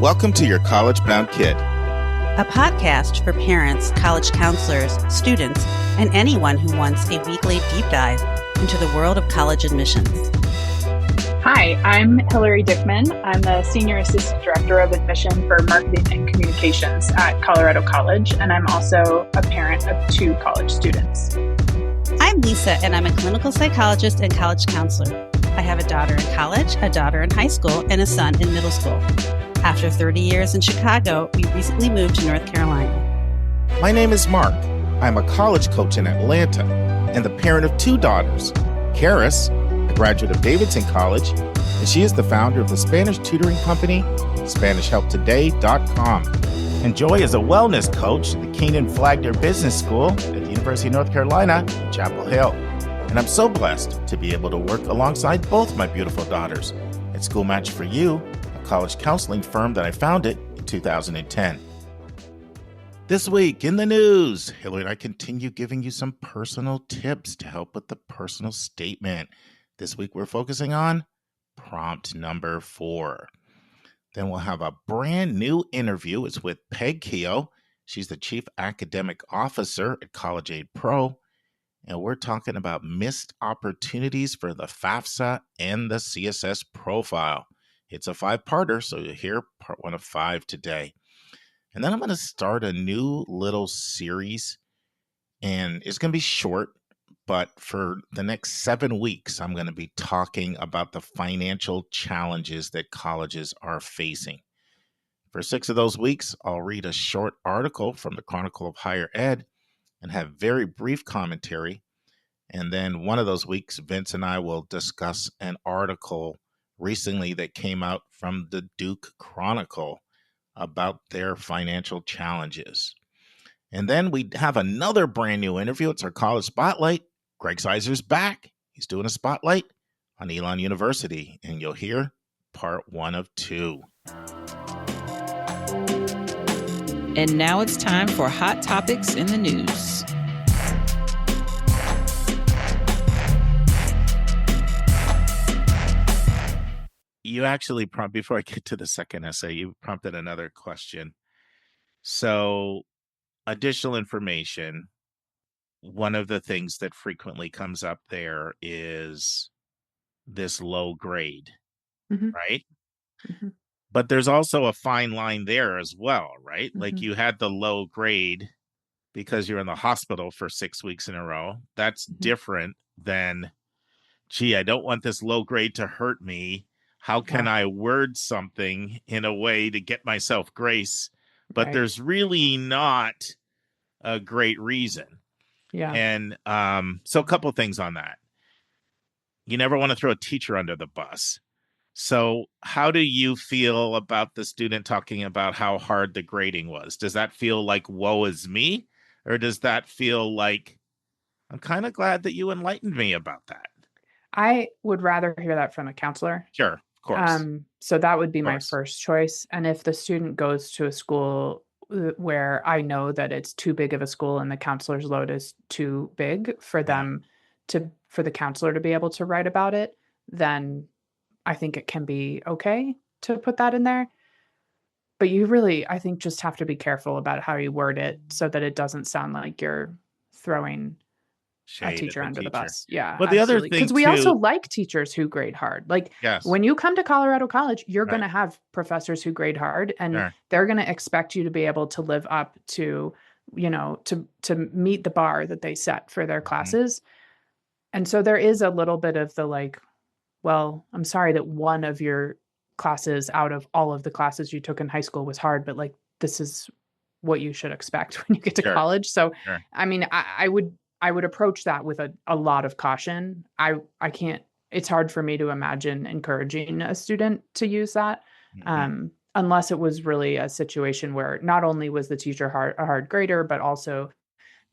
Welcome to Your College Bound Kid, a podcast for parents, college counselors, students, and anyone who wants a weekly deep dive into the world of college admissions. Hi, I'm Hillary Dickman. I'm the Senior Assistant Director of Admission for Marketing and Communications at Colorado College, and I'm also a parent of 2 college students. I'm Lisa, and I'm a clinical psychologist and college counselor. I have a daughter in college, a daughter in high school, and a son in middle school. After 30 years in Chicago, we recently moved to North Carolina. My name is Mark. I'm a college coach in Atlanta and the parent of 2 daughters. Karis, a graduate of Davidson College, and she is the founder of the Spanish tutoring company, SpanishHelpToday.com. And Joy is a wellness coach at the Keenan Flagler Business School at the University of North Carolina in Chapel Hill. And I'm so blessed to be able to work alongside both my beautiful daughters at School Match for You, a college counseling firm that I founded in 2010. This week in the news, Hillary and I continue giving you some personal tips to help with the personal statement. This week we're focusing on prompt number 4. Then we'll have a brand new interview. It's with Peg Keogh. She's the Chief Academic Officer at College Aid Pro. And we're talking about missed opportunities for the FAFSA and the CSS Profile. It's a 5-parter, so you'll hear part 1 of 5 today. And then I'm going to start a new little series, and it's going to be short, but for the next 7 weeks, I'm going to be talking about the financial challenges that colleges are facing. For 6 of those weeks, I'll read a short article from the Chronicle of Higher Ed and have very brief commentary. And then one of those weeks, Vince and I will discuss an article recently that came out from the Duke Chronicle about their financial challenges. And then we have another brand new interview. It's our college spotlight. Greg Zaiser's back. He's doing a spotlight on Elon University, and you'll hear part 1 of 2. And now it's time for Hot Topics in the News. You actually before I get to the second essay, you prompted another question. So, additional information. One of the things that frequently comes up there is this low grade, right? Mm-hmm. But there's also a fine line there as well, right? Mm-hmm. Like you had the low grade because you're in the hospital for 6 weeks in a row. That's different than, gee, I don't want this low grade to hurt me. How can I word something in a way to get myself grace? But there's really not a great reason. Yeah. And so a couple of things on that. You never want to throw a teacher under the bus. So how do you feel about the student talking about how hard the grading was? Does that feel like woe is me? Or does that feel like, I'm kind of glad that you enlightened me about that? I would rather hear that from a counselor. Sure. Of course. So that would be my first choice. And if the student goes to a school where I know that it's too big of a school and the counselor's load is too big for them for the counselor to be able to write about it, then I think it can be okay to put that in there. But you really, I think, just have to be careful about how you word it so that it doesn't sound like you're throwing a teacher under the bus. Yeah. But the other thing, because we also like teachers who grade hard. Like when you come to Colorado College, you're going to have professors who grade hard, and they're going to expect you to be able to live up to, to meet the bar that they set for their classes. And so there is a little bit of the like, well, I'm sorry that one of your classes out of all of the classes you took in high school was hard, but like, this is what you should expect when you get to college. So, I mean, I would approach that with a lot of caution. I can't, it's hard for me to imagine encouraging a student to use that unless it was really a situation where not only was the teacher a hard grader, but also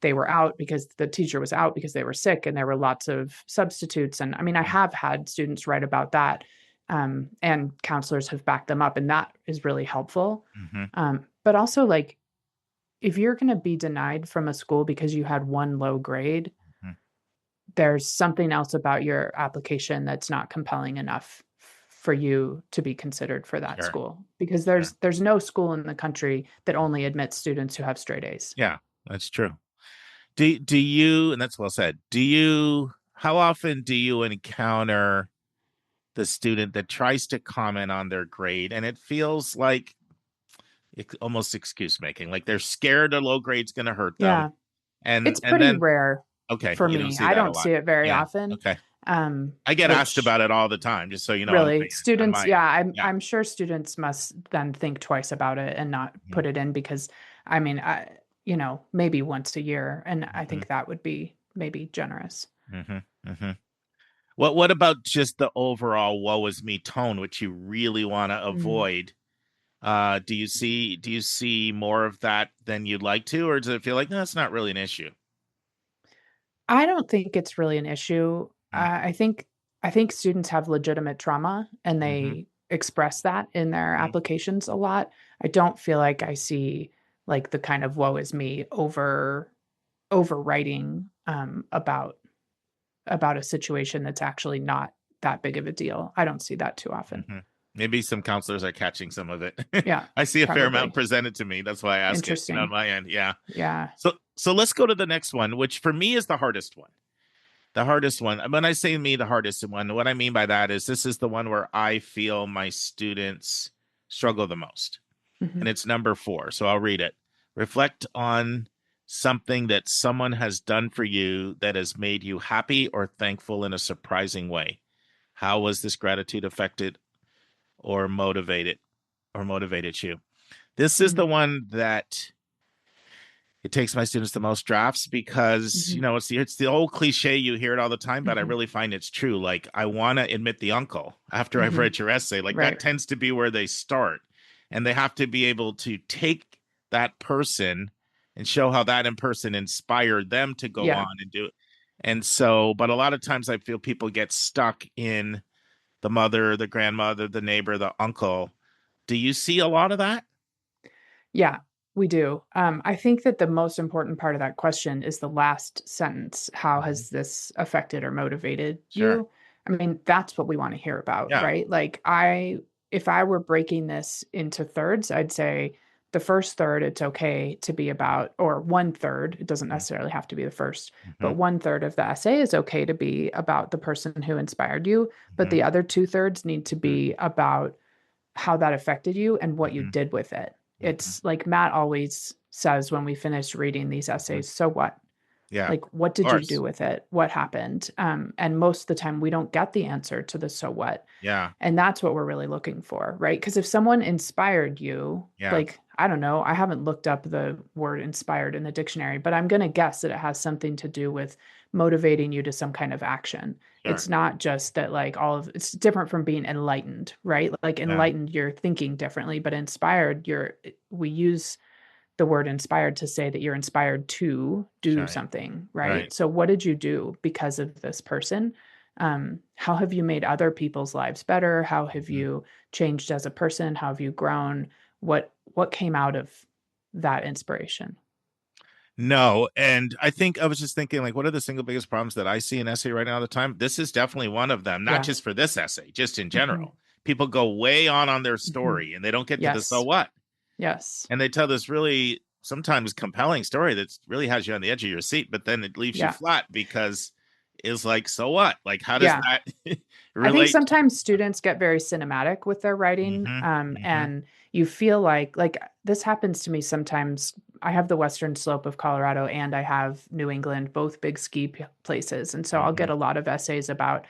they were out because the teacher was out because they were sick and there were lots of substitutes. And I mean, I have had students write about that and counselors have backed them up, and that is really helpful. But also, like, if you're going to be denied from a school because you had one low grade, there's something else about your application that's not compelling enough for you to be considered for that school, because there's no school in the country that only admits students who have straight A's. Yeah, that's true. Do you, and that's well said, how often do you encounter the student that tries to comment on their grade and it feels like almost excuse making, like they're scared a low grade's going to hurt them? Yeah. And it's pretty rare. Okay. For me, I don't see it very often. Okay. I get asked about it all the time, just so you know. Really, students, I'm sure students must then think twice about it and not put it in, because I mean, maybe once a year, and I think that would be maybe generous. What about just the overall woe is me tone, which you really want to avoid? Do you see more of that than you'd like to, or does it feel like, no, it's not really an issue? I don't think it's really an issue. I think students have legitimate trauma, and they express that in their applications a lot. I don't feel like I see like the kind of woe is me overwriting about a situation that's actually not that big of a deal. I don't see that too often. Maybe some counselors are catching some of it. Yeah. I see a fair amount presented to me. That's why I asked it on my end. Yeah. Yeah. So let's go to the next one, which for me is the hardest one. The hardest one. When I say the hardest one, what I mean by that is this is the one where I feel my students struggle the most. And it's number 4. So I'll read it. Reflect on something that someone has done for you that has made you happy or thankful in a surprising way. How was this gratitude affected or motivated you? This is the one that it takes my students the most drafts, because it's the old cliche, you hear it all the time, but I really find it's true. Like, I want to admit the uncle after I've read your essay. Like that tends to be where they start, and they have to be able to take that person and show how that in person inspired them to go on and do it. And so, but a lot of times I feel people get stuck in the mother, the grandmother, the neighbor, the uncle. Do you see a lot of that? Yeah, we do. I think that the most important part of that question is the last sentence. How has this affected or motivated you? I mean, that's what we want to hear about, right? Like if I were breaking this into thirds, I'd say the first third, it's okay to be about, or 1/3, it doesn't necessarily have to be the first, but 1/3 of the essay is okay to be about the person who inspired you. But the other 2/3 need to be about how that affected you and what you did with it. It's like Matt always says when we finish reading these essays, so what? Yeah. Like, what did you do with it? What happened? And most of the time we don't get the answer to the so what. Yeah. And that's what we're really looking for, right? Because if someone inspired you, like, I don't know, I haven't looked up the word inspired in the dictionary, but I'm going to guess that it has something to do with motivating you to some kind of action. It's not just that like it's different from being enlightened, right? Like enlightened, you're thinking differently, but inspired, we use the word inspired to say that you're inspired to do something, right? So what did you do because of this person? How have you made other people's lives better? How have you changed as a person? How have you grown? What came out of that inspiration? No. And I think I was just thinking, like, what are the single biggest problems that I see in essay right now all the time? This is definitely one of them, not just for this essay, just in general. People go way on their story and they don't get to the so what. Yes. And they tell this really sometimes compelling story that really has you on the edge of your seat, but then it leaves you flat because it's like, so what? Like, how does that relate? I think sometimes students get very cinematic with their writing. And you feel like this happens to me sometimes. I have the western slope of Colorado and I have New England, both big ski places. And so I'll get a lot of essays about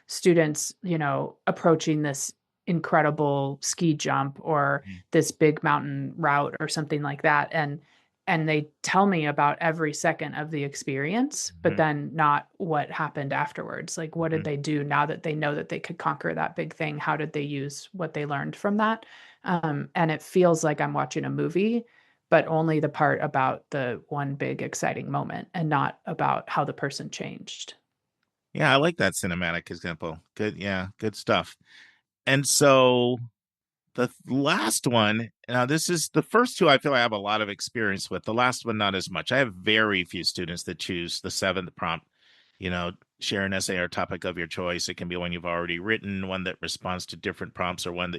students, approaching this incredible ski jump or this big mountain route or something like that. And they tell me about every second of the experience, but then not what happened afterwards. Like, what did they do now that they know that they could conquer that big thing? How did they use what they learned from that? And it feels like I'm watching a movie, but only the part about the one big exciting moment and not about how the person changed. Yeah, I like that cinematic example. Good. Yeah, good stuff. And so the last one, now this is the first two I feel I have a lot of experience with. The last one, not as much. I have very few students that choose the 7th prompt, share an essay or topic of your choice. It can be one you've already written, one that responds to different prompts, or one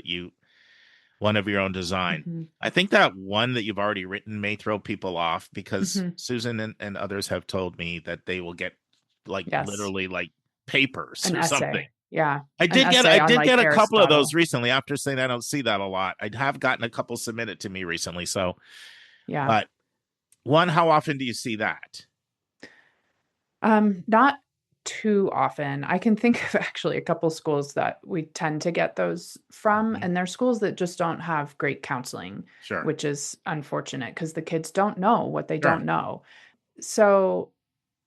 of your own design. Mm-hmm. I think that one that you've already written may throw people off because Susan and others have told me that they will get literally like papers an or essay. something. Yeah. I did get a couple of those recently after saying I don't see that a lot. I have gotten a couple submitted to me recently. So, yeah. But how often do you see that? Not too often. I can think of actually a couple schools that we tend to get those from, and they're schools that just don't have great counseling, which is unfortunate because the kids don't know what they don't know. So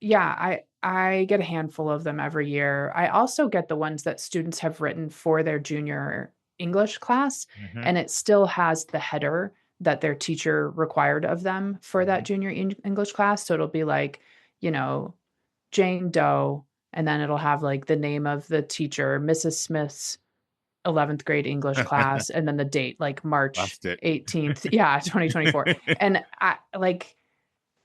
yeah, I get a handful of them every year. I also get the ones that students have written for their junior English class, and it still has the header that their teacher required of them for that junior English class. So it'll be like, Jane Doe, and then it'll have like the name of the teacher, Mrs. Smith's 11th grade English class, and then the date, like March 18th. 2024. And I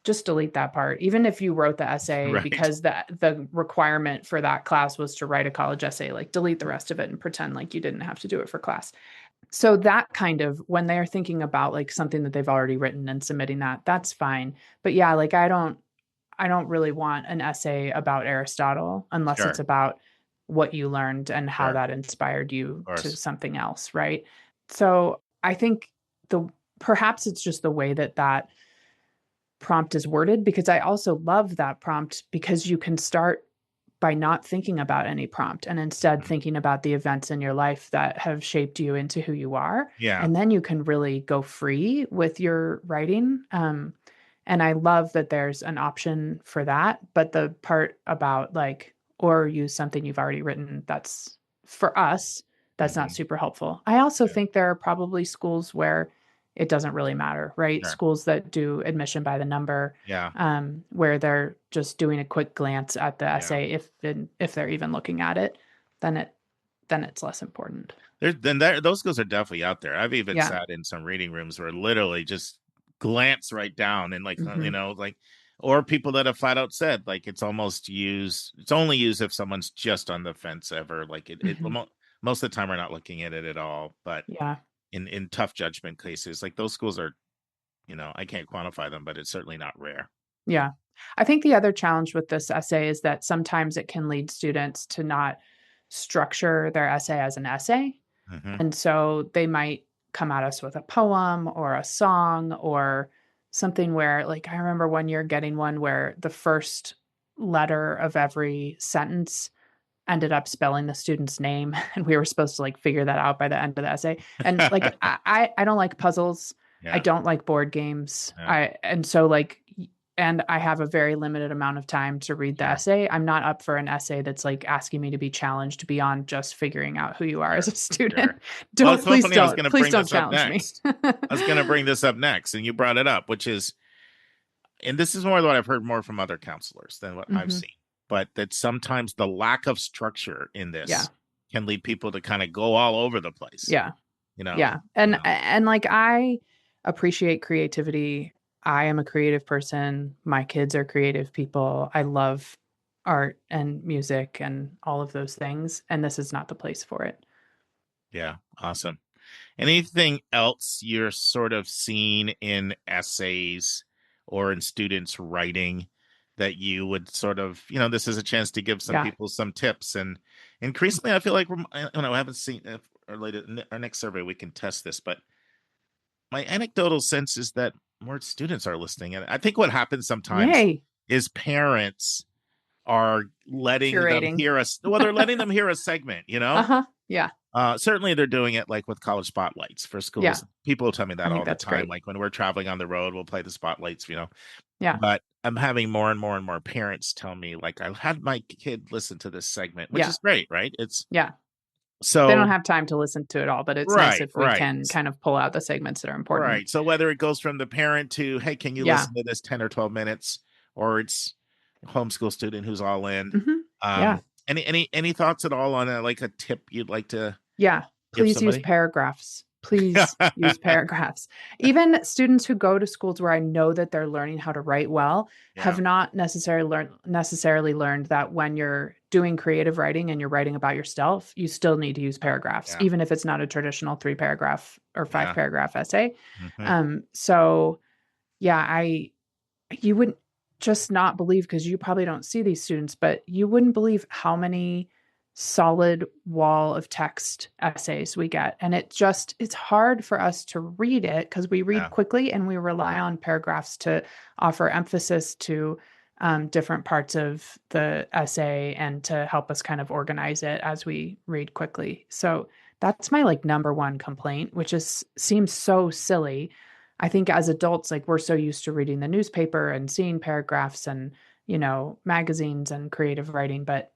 just delete that part. Even if you wrote the essay because the requirement for that class was to write a college essay, delete the rest of it and pretend like you didn't have to do it for class. So that kind of, when they're thinking about something that they've already written and submitting that's fine. But yeah, I don't really want an essay about Aristotle unless it's about what you learned and how that inspired you to something else, right? So I think perhaps it's just the way that prompt is worded, because I also love that prompt because you can start by not thinking about any prompt and instead thinking about the events in your life that have shaped you into who you are. Yeah. And then you can really go free with your writing. And I love that there's an option for that. But the part about or use something you've already written, that's for us, that's not super helpful. I also think there are probably schools where it doesn't really matter, right? Schools that do admission by the number, where they're just doing a quick glance at the essay, if they're even looking at it, then it's less important. Those schools are definitely out there. I've even sat in some reading rooms where literally just glance right down and or people that have flat out said it's only used if someone's just on the fence ever. Most of the time we're not looking at it at all, but in tough judgment cases, those schools are, I can't quantify them, but it's certainly not rare. Yeah. I think the other challenge with this essay is that sometimes it can lead students to not structure their essay as an essay. And so they might come at us with a poem or a song or something where I remember one year getting one where the first letter of every sentence ended up spelling the student's name, and we were supposed to figure that out by the end of the essay. And I don't like puzzles. I don't like board games. And I have a very limited amount of time to read the essay. I'm not up for an essay that's asking me to be challenged beyond just figuring out who you are as a student. Please don't challenge me. I was going to bring this up next, and you brought it up, and this is more what I've heard more from other counselors than what I've seen, but that sometimes the lack of structure in this can lead people to kind of go all over the place. Yeah. And I appreciate creativity. I am a creative person. My kids are creative people. I love art and music and all of those things. And this is not the place for it. Yeah. Awesome. Anything else you're sort of seeing in essays or in students writing that you would sort of, this is a chance to give some people some tips? And increasingly, I feel like I haven't seen our next survey, we can test this, but my anecdotal sense is that more students are listening. And I think what happens sometimes is parents are letting them hear us. Well, they're letting them hear a segment, Yeah. Certainly they're doing it with college spotlights for schools. Yeah. People tell me that all the time. Great. When we're traveling on the road, we'll play the spotlights, Yeah. But I'm having more and more and more parents tell me I had my kid listen to this segment, which is great, right? So they don't have time to listen to it all, but it's nice if we can kind of pull out the segments that are important. Right. So whether it goes from the parent to, hey, can you listen to this 10 or 12 minutes, or it's a homeschool student who's all in. Any thoughts at all on a tip you'd like to? Yeah. Please use paragraphs. Please use paragraphs. Even students who go to schools where I know that they're learning how to write well have not necessarily learned that when you're doing creative writing and you're writing about yourself, you still need to use paragraphs, even if it's not a traditional 3-paragraph or 5-paragraph essay. So yeah, you wouldn't just not believe, because you probably don't see these students, but you wouldn't believe how many solid wall of text essays we get. And it's hard for us to read it because we read quickly and we rely on paragraphs to offer emphasis to different parts of the essay and to help us kind of organize it as we read quickly. So that's my number one complaint, which seems so silly. I think as adults, we're so used to reading the newspaper and seeing paragraphs and, magazines and creative writing, but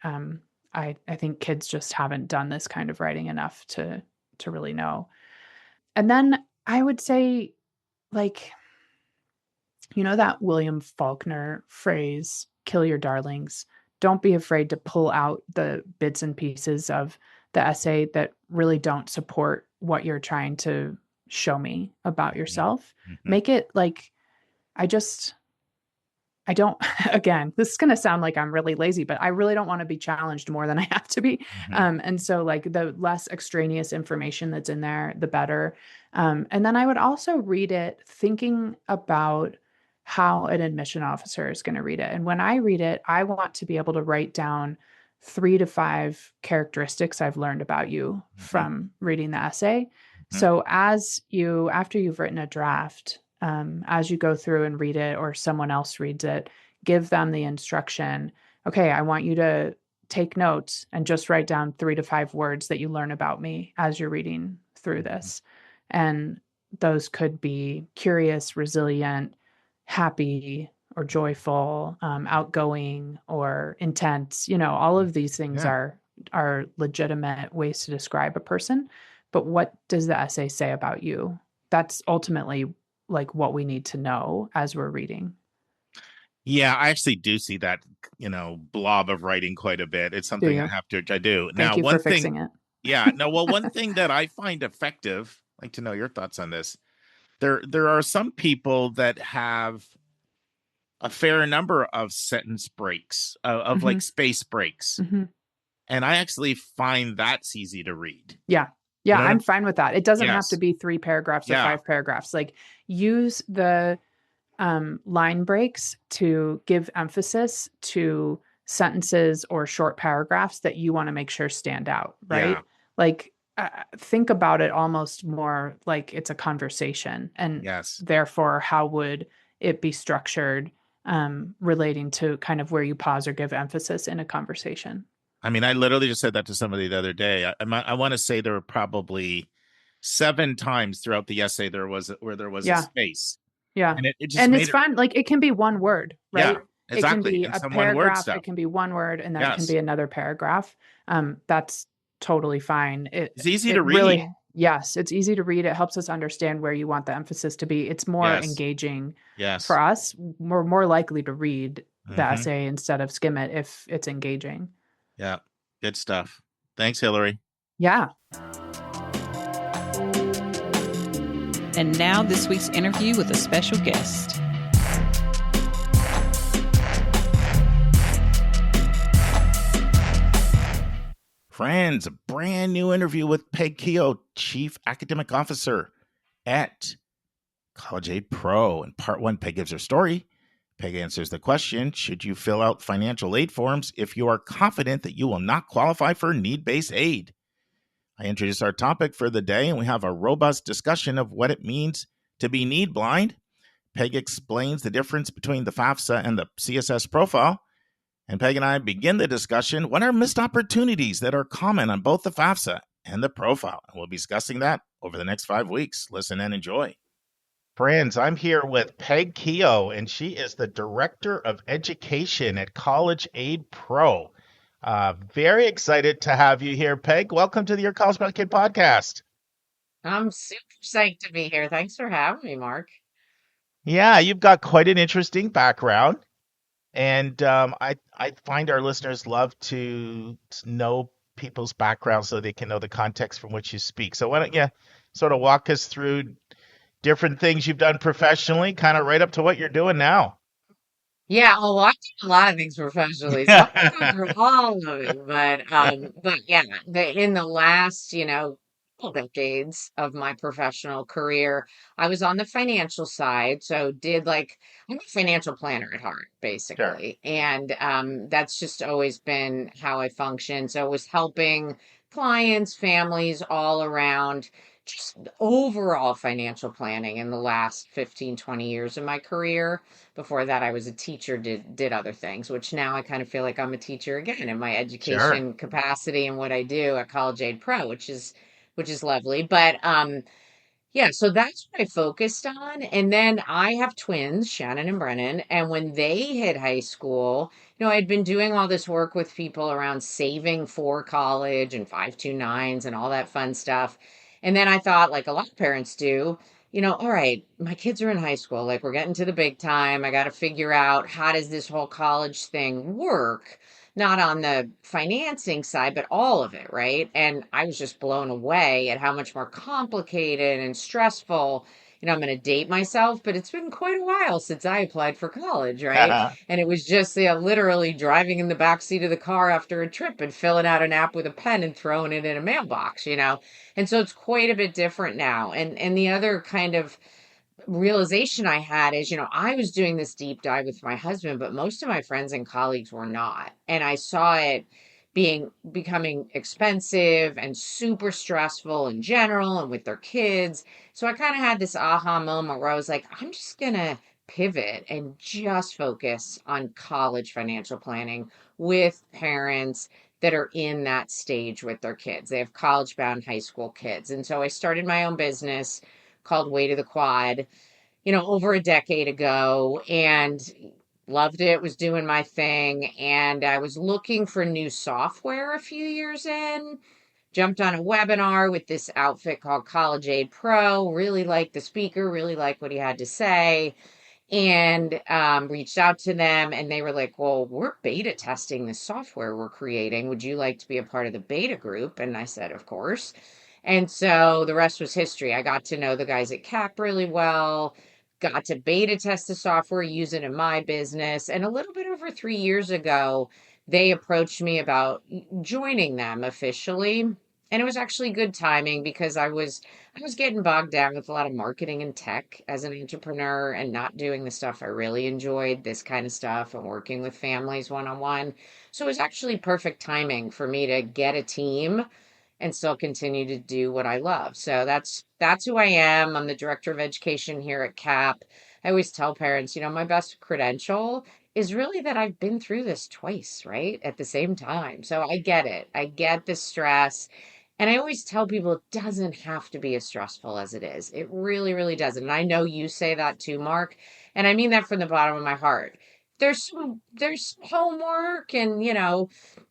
I think kids just haven't done this kind of writing enough to really know. And then I would say, that William Faulkner phrase, kill your darlings. Don't be afraid to pull out the bits and pieces of the essay that really don't support what you're trying to show me about yourself. Make it I don't, again, this is going to sound like I'm really lazy, but I really don't want to be challenged more than I have to be. And so the less extraneous information that's in there, the better. And then I would also read it thinking about how an admission officer is going to read it. And when I read it, I want to be able to write down 3 to 5 characteristics I've learned about you from reading the essay. So after you've written a draft, as you go through and read it, or someone else reads it, give them the instruction. Okay, I want you to take notes and just write down 3 to 5 words that you learn about me as you're reading through this. And those could be curious, resilient, happy, or joyful, outgoing, or intense. All of these things are legitimate ways to describe a person. But what does the essay say about you? That's ultimately what we need to know as we're reading. Yeah, I actually do see that, blob of writing quite a bit. It's something I do. Thank you for fixing it. Yeah. No, well, one thing that I find effective, I'd like to know your thoughts on this. There are some people that have a fair number of sentence breaks, of space breaks. And I actually find that's easy to read. Yeah. Yeah, I'm fine with that. It doesn't have to be 3 paragraphs or 5 paragraphs. Use the line breaks to give emphasis to sentences or short paragraphs that you want to make sure stand out, right? Think about it almost more like it's a conversation. And therefore, how would it be structured relating to kind of where you pause or give emphasis in a conversation? I mean, I literally just said that to somebody the other day. I want to say there were probably 7 times throughout the essay where there was a space. Yeah. And it's fine. It can be one word, right? Yeah, exactly. It can be a paragraph. It can be one word, and then it can be another paragraph. That's totally fine. It's easy to read. Really, yes, it's easy to read. It helps us understand where you want the emphasis to be. It's more engaging for us. We're more likely to read the essay instead of skim it if it's engaging. Yeah, good stuff. Thanks, Hillary. Yeah. And now this week's interview with a special guest. Friends, a brand new interview with Peg Keogh, Chief Academic Officer at College Aid Pro. In part 1, Peg gives her story. Peg answers the question, should you fill out financial aid forms if you are confident that you will not qualify for need-based aid? I introduce our topic for the day, and we have a robust discussion of what it means to be need blind. Peg explains the difference between the FAFSA and the CSS Profile. And Peg and I begin the discussion, what are missed opportunities that are common on both the FAFSA and the Profile? And we'll be discussing that over the next 5 weeks. Listen and enjoy. Friends, I'm here with Peg Keogh, and she is the Director of Education at College Aid Pro. Very excited to have you here, Peg. Welcome to the Your College Bound Kid podcast. I'm super psyched to be here. Thanks for having me, Mark. Yeah, you've got quite an interesting background, and I find our listeners love to know people's backgrounds so they can know the context from which you speak. So why don't you sort of walk us through different things you've done professionally, kind of right up to what you're doing now. Yeah, oh, well, I've done a lot of things professionally, so I'm gonna go through all of it. But yeah, in the last, couple decades of my professional career, I was on the financial side. So I'm a financial planner at heart, Sure. basically, and that's just always been how I function. So it was helping clients, families all around. Just overall financial planning in the last 15, 20 years of my career. Before that, I was a teacher, did other things, which now I kind of feel like I'm a teacher again in my Sure. education capacity and what I do at College Aid Pro, which is lovely. But yeah, so that's what I focused on. And then I have twins, Shannon and Brennan. And when they hit high school, I'd been doing all this work with people around saving for college and 529s and all that fun stuff. And then I thought, like a lot of parents do, all right, my kids are in high school. Like we're getting to the big time. I got to figure out how does this whole college thing work? Not on the financing side, but all of it, right? And I was just blown away at how much more complicated and stressful. I'm going to date myself, but it's been quite a while since I applied for college, right? And it was just literally driving in the back seat of the car after a trip and filling out an app with a pen and throwing it in a mailbox. And so it's quite a bit different now. And the other kind of realization I had is, I was doing this deep dive with my husband, but most of my friends and colleagues were not. And I saw it becoming expensive and super stressful in general and with their kids. So I kind of had this aha moment where I was like, I'm just going to pivot and just focus on college financial planning with parents that are in that stage with their kids. They have college bound high school kids. And so I started my own business called Way to the Quad, over a decade ago, and loved it, was doing my thing. And I was looking for new software a few years in, jumped on a webinar with this outfit called College Aid Pro, really liked the speaker, really liked what he had to say, and reached out to them. And they were like, well, we're beta testing the software we're creating. Would you like to be a part of the beta group? And I said, of course. And so the rest was history. I got to know the guys at CAP really well, got to beta test the software, use it in my business. And a little bit over 3 years ago, they approached me about joining them officially. And it was actually good timing because I was getting bogged down with a lot of marketing and tech as an entrepreneur and not doing the stuff I really enjoyed, this kind of stuff and working with families one-on-one. So it was actually perfect timing for me to get a team and still continue to do what I love. So that's who I am. I'm the director of education here at CAP. I always tell parents, my best credential is really that I've been through this twice, right? At the same time. So I get it. I get the stress. And I always tell people it doesn't have to be as stressful as it is. It really, really doesn't. And I know you say that too, Mark. And I mean that from the bottom of my heart. There's homework and,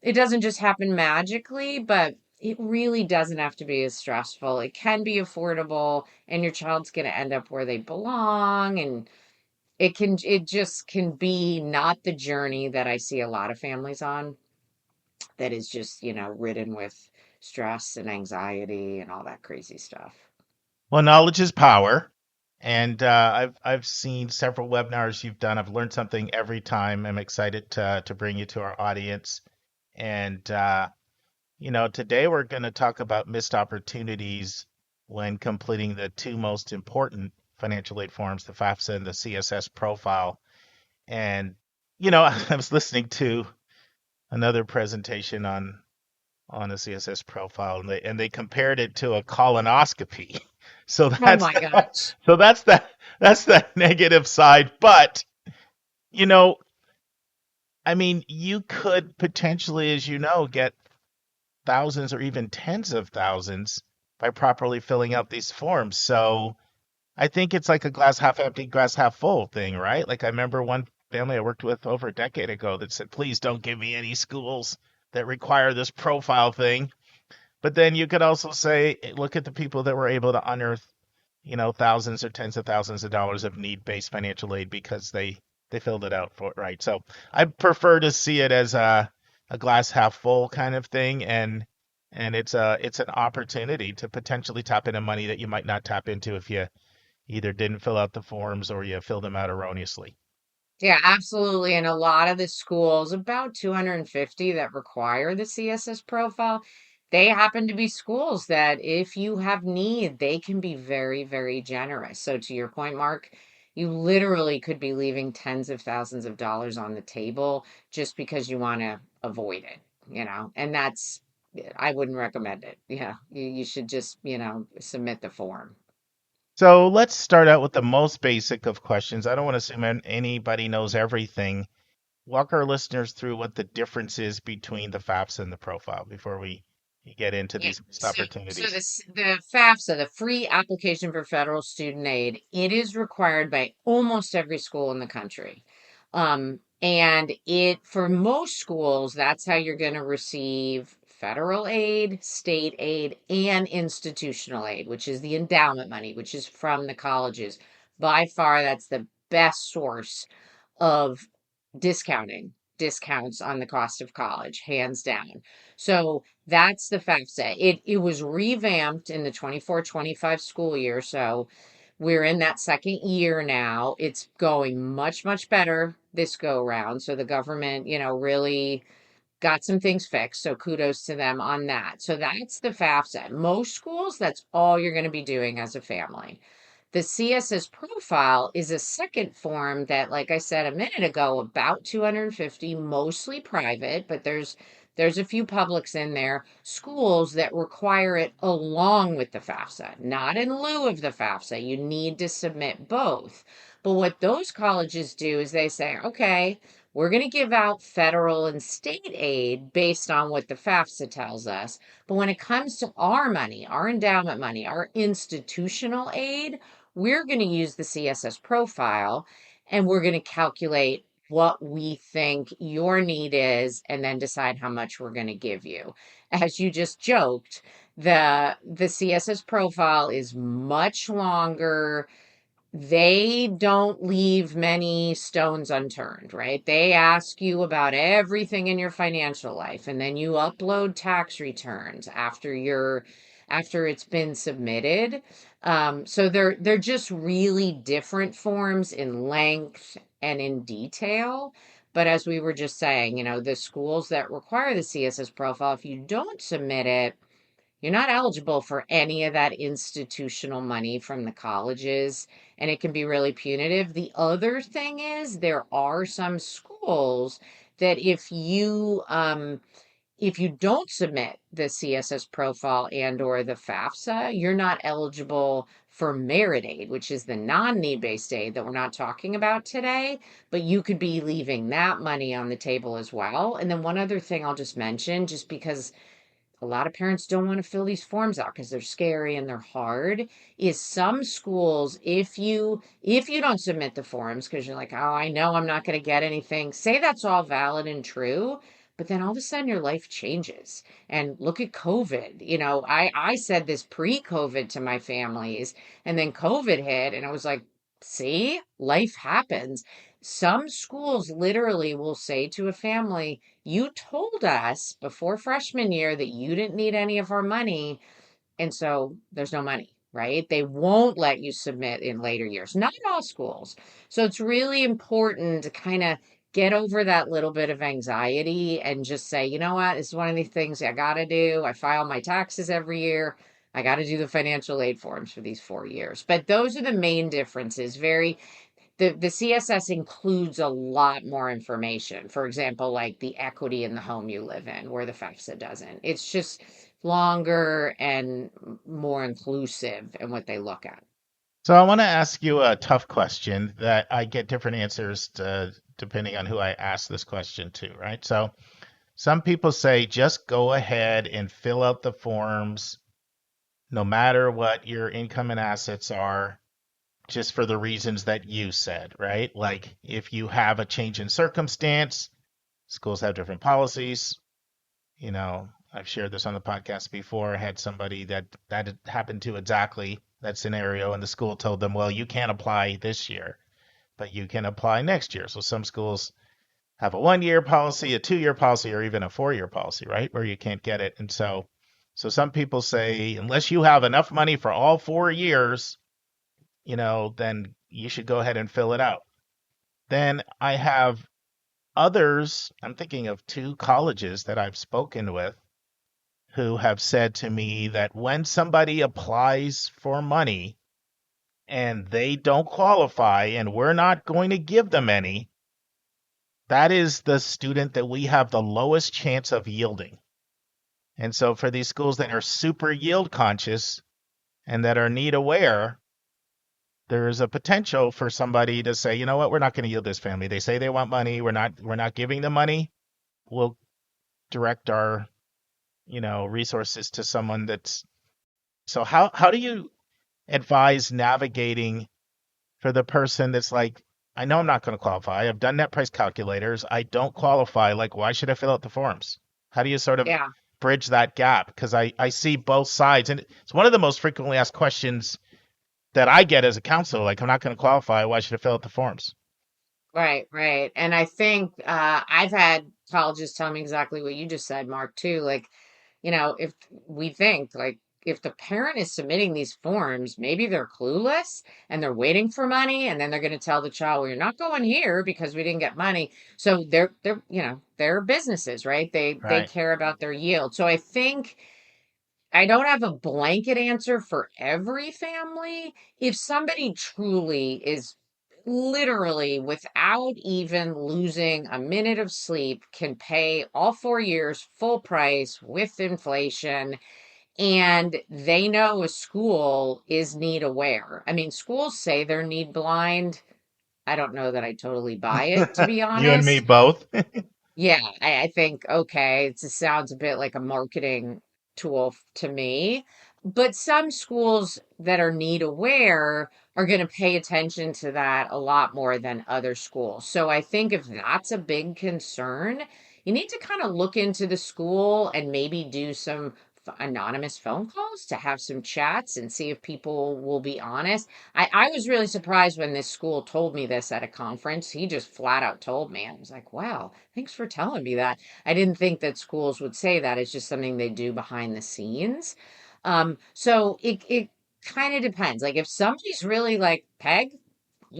it doesn't just happen magically, but it really doesn't have to be as stressful. It can be affordable and your child's going to end up where they belong. And it just can be not the journey that I see a lot of families on that is just, ridden with stress and anxiety and all that crazy stuff. Well, knowledge is power. And I've seen several webinars you've done. I've learned something every time. I'm excited to bring you to our audience. And today we're going to talk about missed opportunities when completing the two most important financial aid forms, the FAFSA and the CSS Profile. And, I was listening to another presentation on a CSS Profile, and they compared it to a colonoscopy. So that's oh my gosh. So that's the negative side. But, you could potentially, as get thousands or even tens of thousands by properly filling out these forms. So I think it's like a glass half empty, glass half full thing, right? Like I remember one family I worked with over a decade ago that said, please don't give me any schools that require this profile thing. But then you could also say, look at the people that were able to unearth, thousands or tens of thousands of dollars of need-based financial aid because they filled it out for it, right? So I prefer to see it as a glass half full kind of thing. And And it's an opportunity to potentially tap into money that you might not tap into if you either didn't fill out the forms or you filled them out erroneously. Yeah, absolutely. And a lot of the schools, about 250 that require the CSS profile, they happen to be schools that if you have need, they can be very, very generous. So to your point, Mark, you literally could be leaving tens of thousands of dollars on the table just because you want to avoid it, and I wouldn't recommend it. Yeah, you should just, submit the form. So let's start out with the most basic of questions. I don't want to assume anybody knows everything. Walk our listeners through what the difference is between the FAFSA and the profile before we get into Yeah. these So opportunities. the FAFSA, the Free Application for Federal Student Aid, it is required by almost every school in the country. And for most schools, that's how you're going to receive federal aid, state aid, and institutional aid, which is the endowment money, which is from the colleges. By far, that's the best source of discounts on the cost of college, hands down. So that's the FAFSA. It was revamped in the 24-25 school year. So we're in that second year now. It's going much, much better this go round. So the government, really got some things fixed. So kudos to them on that. So that's the FAFSA. Most schools, that's all you're going to be doing as a family. The CSS profile is a second form that, like I said a minute ago, about 250, mostly private, but there's a few publics in there, schools that require it along with the FAFSA, not in lieu of the FAFSA. You need to submit both. But what those colleges do is they say, okay, we're going to give out federal and state aid based on what the FAFSA tells us. But when it comes to our money, our endowment money, our institutional aid, we're going to use the CSS profile and we're going to calculate what we think your need is and then decide how much we're going to give you. As you just joked, the CSS profile is much longer. They don't leave many stones unturned, right? They ask you about everything in your financial life, and then you upload tax returns after it's been submitted. So they're just really different forms in length and in detail. But as we were just saying, the schools that require the CSS profile, if you don't submit it, you're not eligible for any of that institutional money from the colleges, and it can be really punitive. The other thing is there are some schools that if you don't submit the CSS profile and or the FAFSA, you're not eligible for merit aid, which is the non-need based aid that we're not talking about today, but you could be leaving that money on the table as well. And then one other thing I'll just mention, just because a lot of parents don't want to fill these forms out because they're scary and they're hard, is some schools, if you don't submit the forms because you're like, oh, I know I'm not going to get anything, say that's all valid and true, but then all of a sudden your life changes. And look at COVID. I said this pre-COVID to my families, and then COVID hit and I was like, see, life happens. Some schools literally will say to a family, you told us before freshman year that you didn't need any of our money. And so there's no money, right? They won't let you submit in later years. Not all schools. So it's really important to kind of get over that little bit of anxiety and just say, you know what? This is one of the things I got to do. I file my taxes every year. I got to do the financial aid forms for these 4 years. But those are the main differences. The CSS includes a lot more information. For example, like the equity in the home you live in, where the FAFSA doesn't. It's just longer and more inclusive in what they look at. So I want to ask you a tough question that I get different answers depending on who I ask this question to, right? So some people say just go ahead and fill out the forms no matter what your income and assets are, just for the reasons that you said, right? Like if you have a change in circumstance, schools have different policies. I've shared this on the podcast before. I had somebody that happened to exactly that scenario, and the school told them, well, you can't apply this year, but you can apply next year. So some schools have a 1-year policy, a 2-year policy, or even a 4-year policy, right? Where you can't get it. And so So some people say, unless you have enough money for all 4 years, then you should go ahead and fill it out. Then I have others, I'm thinking of 2 colleges that I've spoken with who have said to me that when somebody applies for money and they don't qualify and we're not going to give them any, that is the student that we have the lowest chance of yielding. And so for these schools that are super yield conscious and that are need aware, there's a potential for somebody to say, you know what, we're not going to yield this family. They say they want money. We're not giving them money. We'll direct our, resources to someone that's. So how do you advise navigating for the person that's like, I know I'm not going to qualify. I've done net price calculators. I don't qualify. Like, why should I fill out the forms? How do you sort of bridge that gap? Because I see both sides. And it's one of the most frequently asked questions that I get as a counselor. Like, I'm not going to qualify. Why should I fill out the forms? Right. And I think I've had colleges tell me exactly what you just said, Mark, too. Like, if we think, like, if the parent is submitting these forms, maybe they're clueless and they're waiting for money, and then they're going to tell the child, well, you're not going here because we didn't get money. So they're businesses, right? They care about their yield. So I think I don't have a blanket answer for every family. If somebody truly is literally, without even losing a minute of sleep, can pay all 4 years full price with inflation, and they know a school is need aware. I mean, schools say they're need blind. I don't know that I totally buy it, to be You and me honest. both. Yeah, I think, okay, it just sounds a bit like a marketing tool to me. But some schools that are need aware are going to pay attention to that a lot more than other schools. So I think if that's a big concern, you need to kind of look into the school and maybe do some anonymous phone calls to have some chats and see if people will be honest. I was really surprised when this school told me this at a conference. He just flat out told me. I was like, wow, thanks for telling me that. I didn't think that schools would say that. It's just something they do behind the scenes. So it kind of depends. Like if somebody's really like, Peg,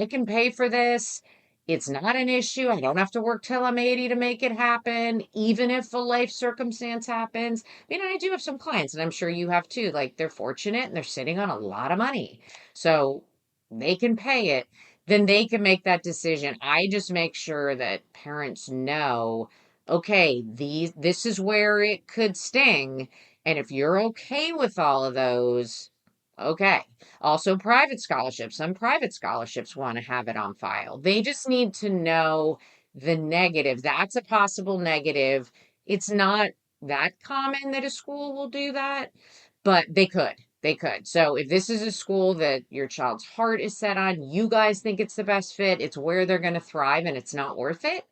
I can pay for this. It's not an issue. I don't have to work till I'm 80 to make it happen, even if a life circumstance happens. I do have some clients, and I'm sure you have too. Like they're fortunate and they're sitting on a lot of money. So they can pay it. Then they can make that decision. I just make sure that parents know, okay, this is where it could sting. And if you're okay with all of those, okay. Also, private scholarships. Some private scholarships want to have it on file. They just need to know the negative. That's a possible negative. It's not that common that a school will do that, but they could. They could. So if this is a school that your child's heart is set on, you guys think it's the best fit, it's where they're going to thrive, and it's not worth it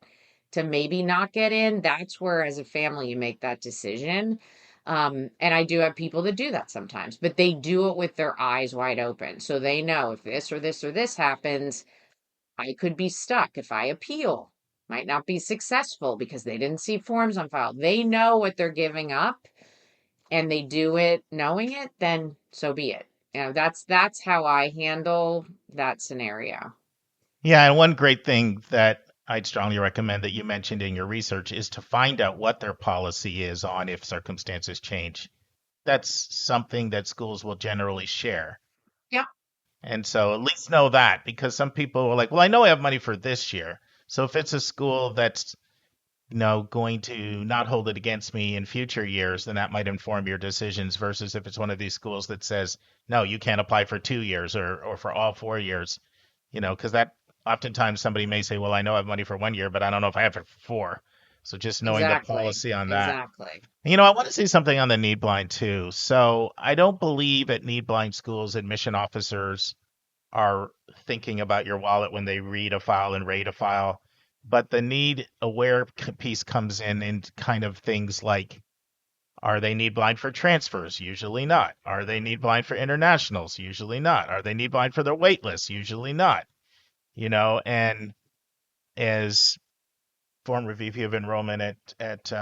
to maybe not get in, that's where, as a family, you make that decision. And I do have people that do that sometimes, but they do it with their eyes wide open. So they know if this or this or this happens, I could be stuck. If I appeal, might not be successful because they didn't see forms on file. They know what they're giving up, and they do it knowing it, then so be it. That's how I handle that scenario. Yeah, and one great thing that I'd strongly recommend that you mentioned in your research is to find out what their policy is on if circumstances change. That's something that schools will generally share. Yeah. And so at least know that, because some people are like, well, I know I have money for this year. So if it's a school that's going to not hold it against me in future years, then that might inform your decisions versus if it's one of these schools that says, no, you can't apply for 2 years or for all 4 years, because that oftentimes somebody may say, well, I know I have money for 1 year, but I don't know if I have it for 4. So just knowing the policy on that. Exactly. I want to say something on the need blind too. So I don't believe at need blind schools admission officers are thinking about your wallet when they read a file and rate a file. But the need aware piece comes in kind of things like, are they need blind for transfers? Usually not. Are they need blind for internationals? Usually not. Are they need blind for their wait list? Usually not. And as former VP of enrollment at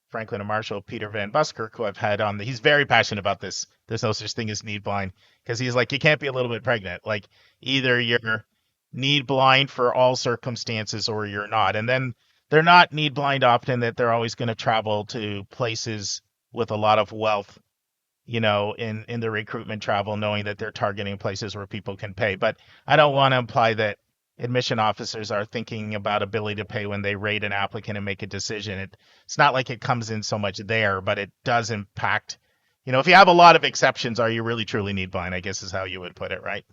Franklin and Marshall, Peter Van Buskirk, who I've had on. He's very passionate about this. There's no such thing as need blind, because he's like, you can't be a little bit pregnant. Like, either you're need blind for all circumstances or you're not. And then they're not need blind often that they're always going to travel to places with a lot of wealth, in the recruitment travel, knowing that they're targeting places where people can pay. But I don't want to imply that admission officers are thinking about ability to pay when they rate an applicant and make a decision. It's not like it comes in so much there, but it does impact. If you have a lot of exceptions, are you really truly need blind, I guess is how you would put it, right?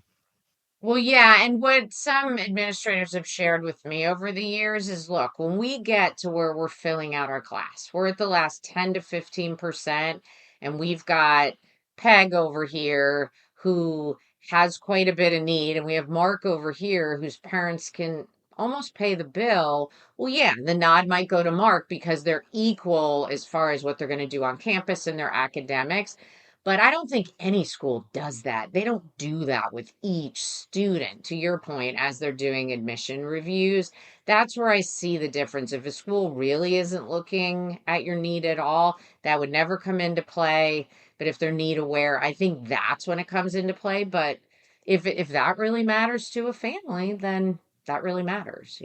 Well, yeah, and what some administrators have shared with me over the years is, look, when we get to where we're filling out our class, we're at the last 10 to 15%, and we've got Peg over here who has quite a bit of need, and we have Mark over here whose parents can almost pay the bill. Well, yeah, the nod might go to Mark because they're equal as far as what they're going to do on campus and their academics. But I don't think any school does that. They don't do that with each student, to your point, as they're doing admission reviews. That's where I see the difference. If a school really isn't looking at your need at all, that would never come into play. But if they're need aware, I think that's when it comes into play. But if that really matters to a family, then that really matters,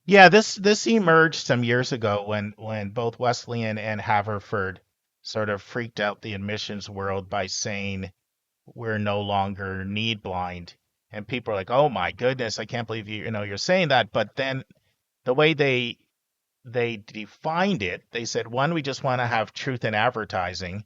Yeah, this emerged some years ago when both Wesleyan and Haverford sort of freaked out the admissions world by saying we're no longer need blind, and people are like, "Oh my goodness, I can't believe you're saying that." But then the way they defined it, they said, one, we just want to have truth in advertising,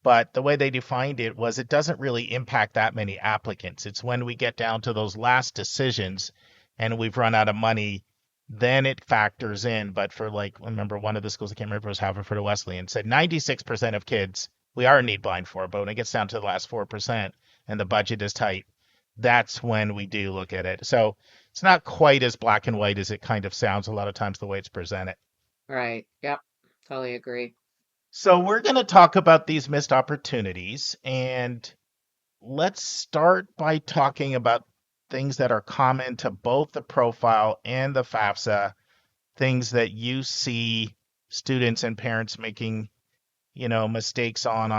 but the way they defined it was it doesn't really impact that many applicants. It's when we get down to those last decisions and we've run out of money, then it factors in. But for remember one of the schools, I can't remember, it was Haverford or Wesleyan, said 96% of kids we are need blind for, but when it gets down to the last 4% and the budget is tight, that's when we do look at it. So it's not quite as black and white as it kind of sounds a lot of times the way it's presented. Right. Yep. Totally agree. So we're going to talk about these missed opportunities, and let's start by talking about things that are common to both the profile and the FAFSA, things that you see students and parents making, mistakes on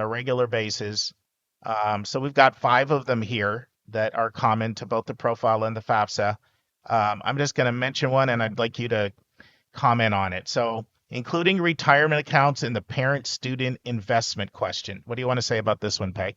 a regular basis. So we've got 5 of them here that are common to both the profile and the FAFSA. I'm just going to mention one, and I'd like you to comment on it. So including retirement accounts in the parent-student investment question. What do you want to say about this one, Peg?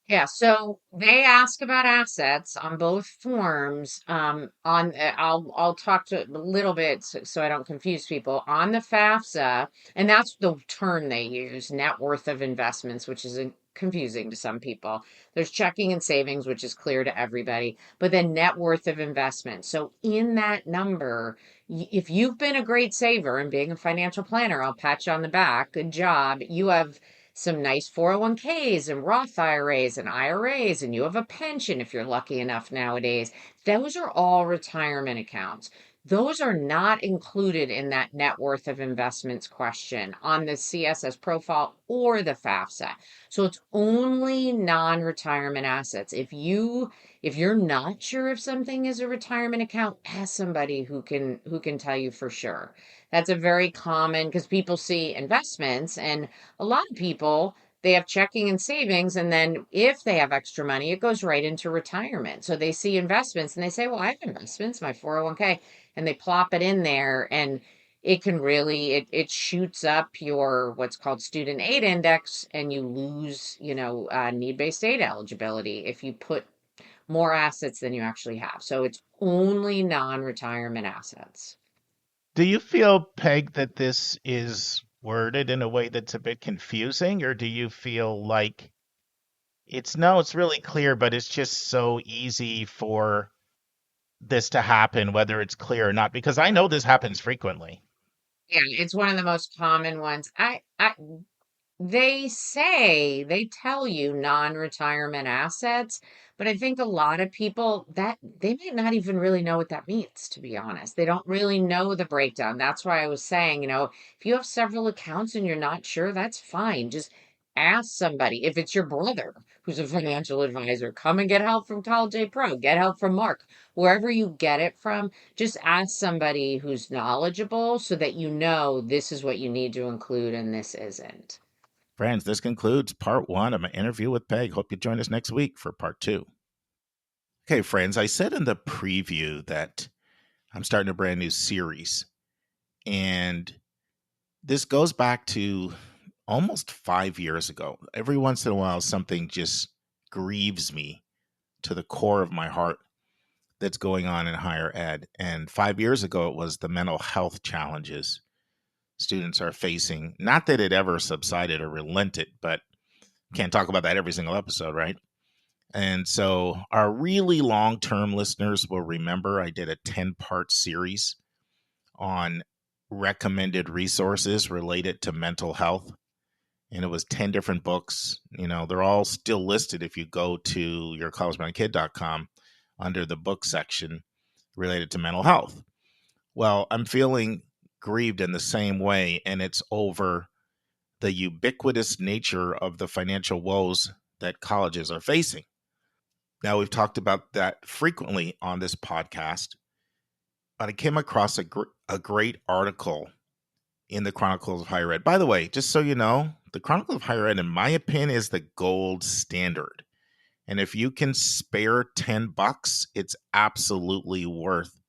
Yeah, so they ask about assets on both forms. I'll talk to a little bit so I don't confuse people. On the FAFSA, and that's the term they use, net worth of investments, which is confusing to some people. There's checking and savings, which is clear to everybody, but then net worth of investment. So in that number, if you've been a great saver and being a financial planner, I'll pat you on the back. Good job. You have some nice 401ks and Roth IRAs and IRAs, and you have a pension if you're lucky enough nowadays. Those are all retirement accounts. Those are not included in that net worth of investments question on the CSS profile or the FAFSA. So it's only non-retirement assets. If you're not sure if something is a retirement account, ask somebody who can tell you for sure. That's a very common, because people see investments, and a lot of people, they have checking and savings, and then if they have extra money, it goes right into retirement. So they see investments and they say, well, I have investments, my 401k, and they plop it in there, and it can really, it shoots up your what's called student aid index, and you lose, need-based aid eligibility if you put more assets than you actually have. So it's only non-retirement assets. Do you feel, Peg, that this is worded in a way that's a bit confusing, or do you feel like it's really clear, but it's just so easy for this to happen, whether it's clear or not? Because I know this happens frequently. Yeah, it's one of the most common ones. They tell you non-retirement assets, but I think a lot of people that they might not even really know what that means, to be honest. They don't really know the breakdown. That's why I was saying, if you have several accounts and you're not sure, that's fine. Just ask somebody. If it's your brother who's a financial advisor, come and get help from College Aid Pro, get help from Mark, wherever you get it from. Just ask somebody who's knowledgeable so that you know this is what you need to include and this isn't. Friends, this concludes part 1 of my interview with Peg. Hope you join us next week for part 2. Okay, friends, I said in the preview that I'm starting a brand new series, and this goes back to almost 5 years ago. Every once in a while, something just grieves me to the core of my heart that's going on in higher ed. And 5 years ago, it was the mental health challenges students are facing. Not that it ever subsided or relented, but can't talk about that every single episode, right? And so our really long-term listeners will remember I did a 10-part series on recommended resources related to mental health. And it was 10 different books. You know, they're all still listed if you go to yourcollegebrandkid.com under the book section related to mental health. Well, I'm feeling grieved in the same way, and it's over the ubiquitous nature of the financial woes that colleges are facing. Now, we've talked about that frequently on this podcast, but I came across a great article in the Chronicles of Higher Ed. By the way, just so you know, the Chronicles of Higher Ed, in my opinion, is the gold standard. And if you can spare $10, it's absolutely worth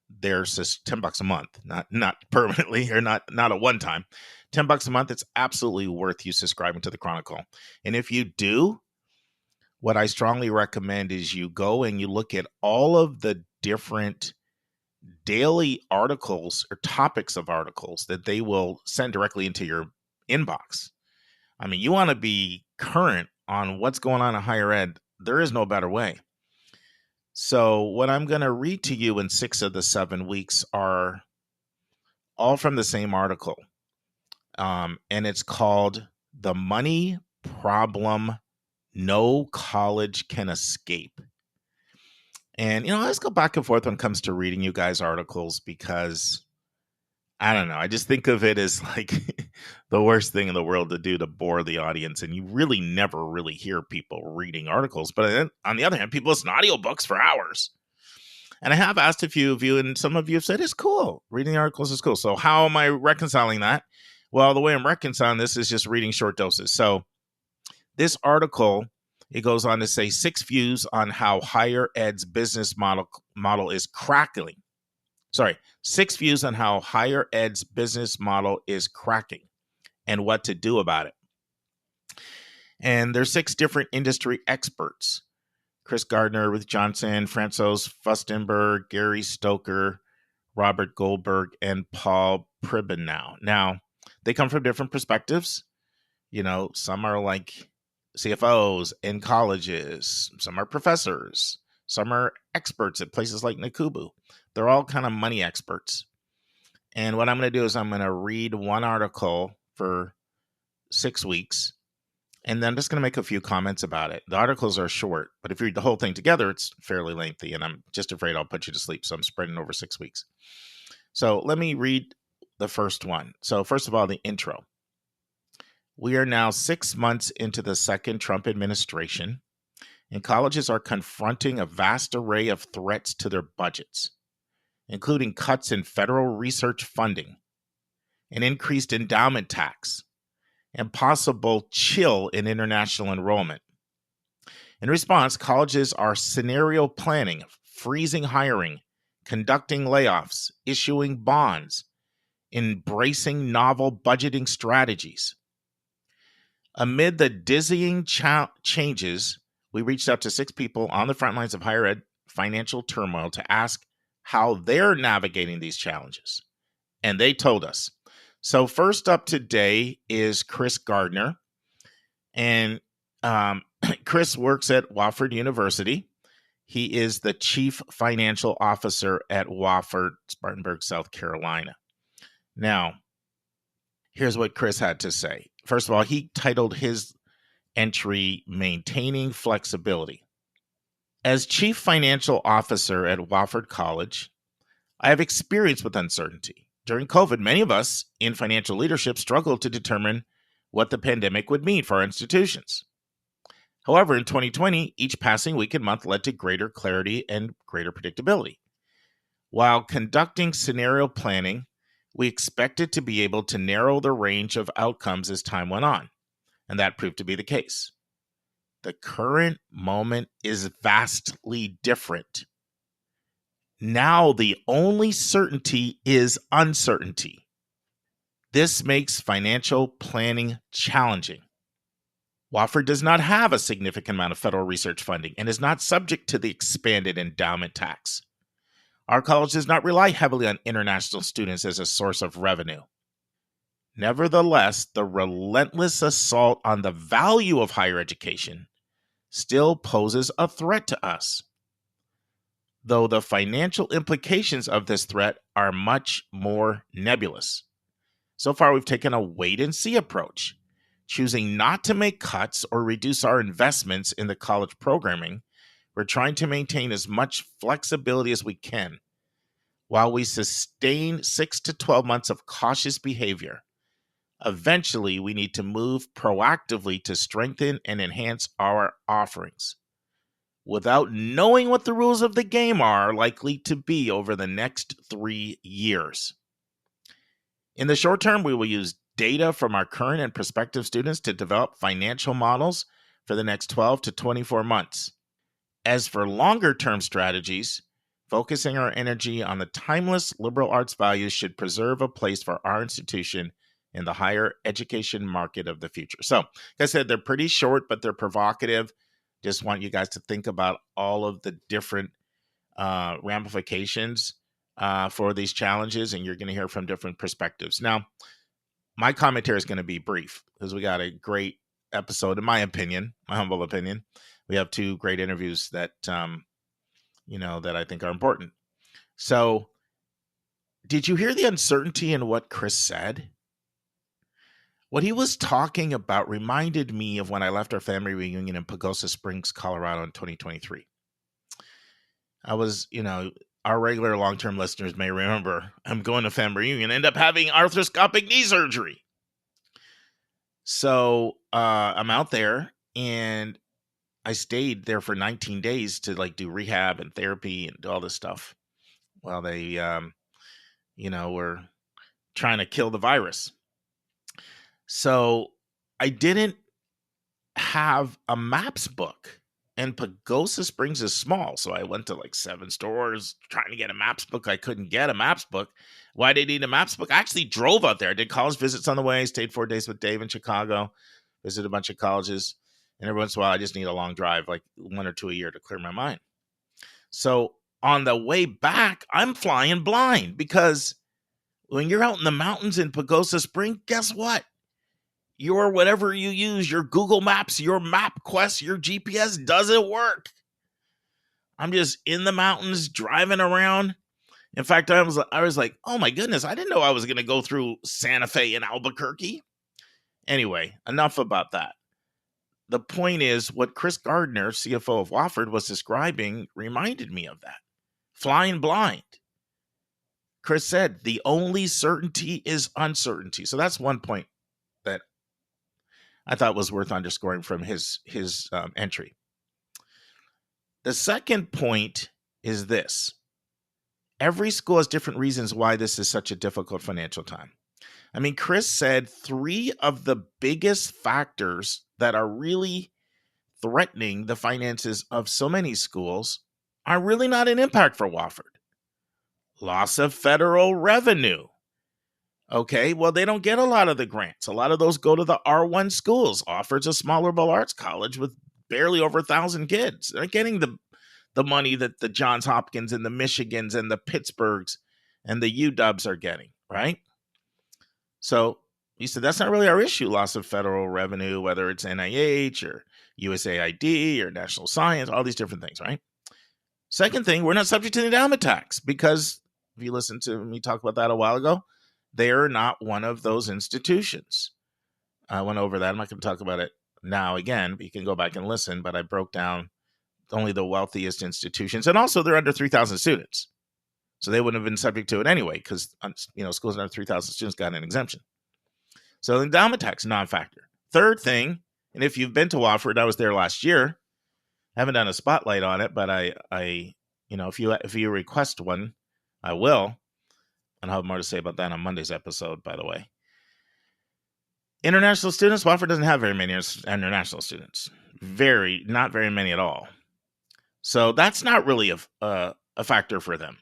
their $10 a month, not permanently or not a one time. $10 a month, it's absolutely worth you subscribing to the Chronicle. And if you do, what I strongly recommend is you go and you look at all of the different daily articles or topics of articles that they will send directly into your inbox. I mean, you want to be current on what's going on in higher ed. There is no better way. So what I'm going to read to you in 6 of the 7 weeks are all from the same article. And it's called The Money Problem No College Can Escape. And, you know, let's go back and forth when it comes to reading you guys articles because, I don't know, I just think of it as like the worst thing in the world to do to bore the audience. And you really never really hear people reading articles. But then, on the other hand, people listen to audiobooks for hours. And I have asked a few of you, and some of you have said it's cool. Reading articles is cool. So how am I reconciling that? Well, the way I'm reconciling this is just reading short doses. So this article, it goes on to say 6 views on how higher ed's business model is crackling. 6 views on how higher ed's business model is cracking and what to do about it. And there's 6 different industry experts. Chris Gardner, Ruth Johnson, Francois Fustenberg, Gary Stoker, Robert Goldberg, and Paul Pribenow. Now, they come from different perspectives. You know, some are like CFOs in colleges. Some are professors. Some are experts at places like Nakubu. They're all kind of money experts. And what I'm going to do is I'm going to read one article for 6 weeks. And then I'm just going to make a few comments about it. The articles are short, but if you read the whole thing together, it's fairly lengthy. And I'm just afraid I'll put you to sleep. So I'm spreading over 6 weeks. So let me read the first one. So first of all, the intro. We are now 6 months into the second Trump administration, and colleges are confronting a vast array of threats to their budgets, including cuts in federal research funding, an increased endowment tax, and possible chill in international enrollment. In response, colleges are scenario planning, freezing hiring, conducting layoffs, issuing bonds, embracing novel budgeting strategies. Amid the dizzying changes, we reached out to 6 people on the front lines of higher ed financial turmoil to ask how they're navigating these challenges. And they told us. So first up today is Chris Gardner. And Chris works at Wofford University. He is the chief financial officer at Wofford, Spartanburg, South Carolina. Now, here's what Chris had to say. First of all, he titled his entry, Maintaining Flexibility. As chief financial officer at Wofford College, I have experience with uncertainty. During COVID, many of us in financial leadership struggled to determine what the pandemic would mean for our institutions. However, in 2020, each passing week and month led to greater clarity and greater predictability. While conducting scenario planning, we expected to be able to narrow the range of outcomes as time went on, and that proved to be the case. The current moment is vastly different. Now the only certainty is uncertainty. This makes financial planning challenging. Wofford does not have a significant amount of federal research funding and is not subject to the expanded endowment tax. Our college does not rely heavily on international students as a source of revenue. Nevertheless, the relentless assault on the value of higher education still poses a threat to us, though the financial implications of this threat are much more nebulous. So far, we've taken a wait-and-see approach, choosing not to make cuts or reduce our investments in the college programming. We're trying to maintain as much flexibility as we can while we sustain 6 to 12 months of cautious behavior. Eventually, we need to move proactively to strengthen and enhance our offerings without knowing what the rules of the game are likely to be over the next 3 years. In the short term, we will use data from our current and prospective students to develop financial models for the next 12 to 24 months. As for longer-term strategies, focusing our energy on the timeless liberal arts values should preserve a place for our institution in the higher education market of the future. So, like I said, they're pretty short, but they're provocative. Just want you guys to think about all of the different ramifications for these challenges, and you're going to hear from different perspectives. Now, my commentary is going to be brief because we got a great episode, in my opinion, my humble opinion. We have 2 great interviews that, that I think are important. So, did you hear the uncertainty in what Chris said? What he was talking about reminded me of when I left our family reunion in Pagosa Springs, Colorado in 2023. I was, our regular long-term listeners may remember, I'm going to family reunion, end up having arthroscopic knee surgery. So I'm out there and I stayed there for 19 days to do rehab and therapy and do all this stuff while they, were trying to kill the virus. So I didn't have a maps book, and Pagosa Springs is small. So I went to 7 stores trying to get a maps book. I couldn't get a maps book. Why did I need a maps book? I actually drove out there. I did college visits on the way, stayed 4 days with Dave in Chicago, visited a bunch of colleges. And every once in a while, I just need a long drive, 1 or 2 a year to clear my mind. So on the way back, I'm flying blind because when you're out in the mountains in Pagosa Springs, guess what? Your whatever you use, your Google Maps, your MapQuest, your GPS doesn't work. I'm just in the mountains driving around. In fact, I was like, oh my goodness, I didn't know I was going to go through Santa Fe and Albuquerque. Anyway, enough about that. The point is, what Chris Gardner, CFO of Wofford, was describing reminded me of that. Flying blind. Chris said, the only certainty is uncertainty. So that's one point that I thought was worth underscoring from his entry. The second point is this. Every school has different reasons why this is such a difficult financial time. I mean, Chris said 3 of the biggest factors that are really threatening the finances of so many schools are really not an impact for Wofford. Loss of federal revenue. Okay, well, they don't get a lot of the grants. A lot of those go to the R1 schools. Wofford's a small liberal arts college with barely over 1,000 kids. They're not getting the money that the Johns Hopkins and the Michigans and the Pittsburghs and the UWs are getting, right? So he said that's not really our issue, loss of federal revenue, whether it's NIH or USAID or National Science, all these different things, right? Second thing, we're not subject to the endowment tax because if you listened to me talk about that a while ago, they're not one of those institutions. I went over that. I'm not going to talk about it now again, but you can go back and listen. But I broke down only the wealthiest institutions. And also they're under 3,000 students. So they wouldn't have been subject to it anyway because, schools under 3,000 students got an exemption. So the endowment tax, non-factor. Third thing, and if you've been to Wofford, I was there last year. I haven't done a spotlight on it, but I if you request one, I will. And I'll have more to say about that on Monday's episode, by the way. International students, Wofford doesn't have very many international students. Not very many at all. So that's not really a factor for them.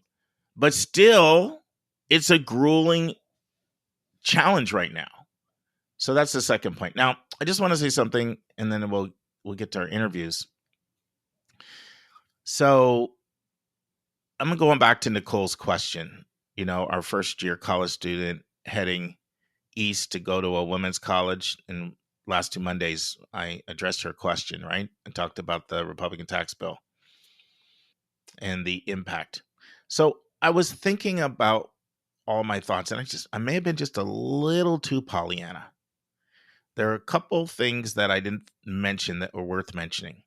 But still, it's a grueling challenge right now. So that's the second point. Now, I just want to say something, and then we'll get to our interviews. So I'm going back to Nicole's question. Our first year college student heading east to go to a women's college. And last 2 Mondays, I addressed her question, right? And talked about the Republican tax bill and the impact. So I was thinking about all my thoughts, and I may have been just a little too Pollyanna. There are a couple things that I didn't mention that were worth mentioning.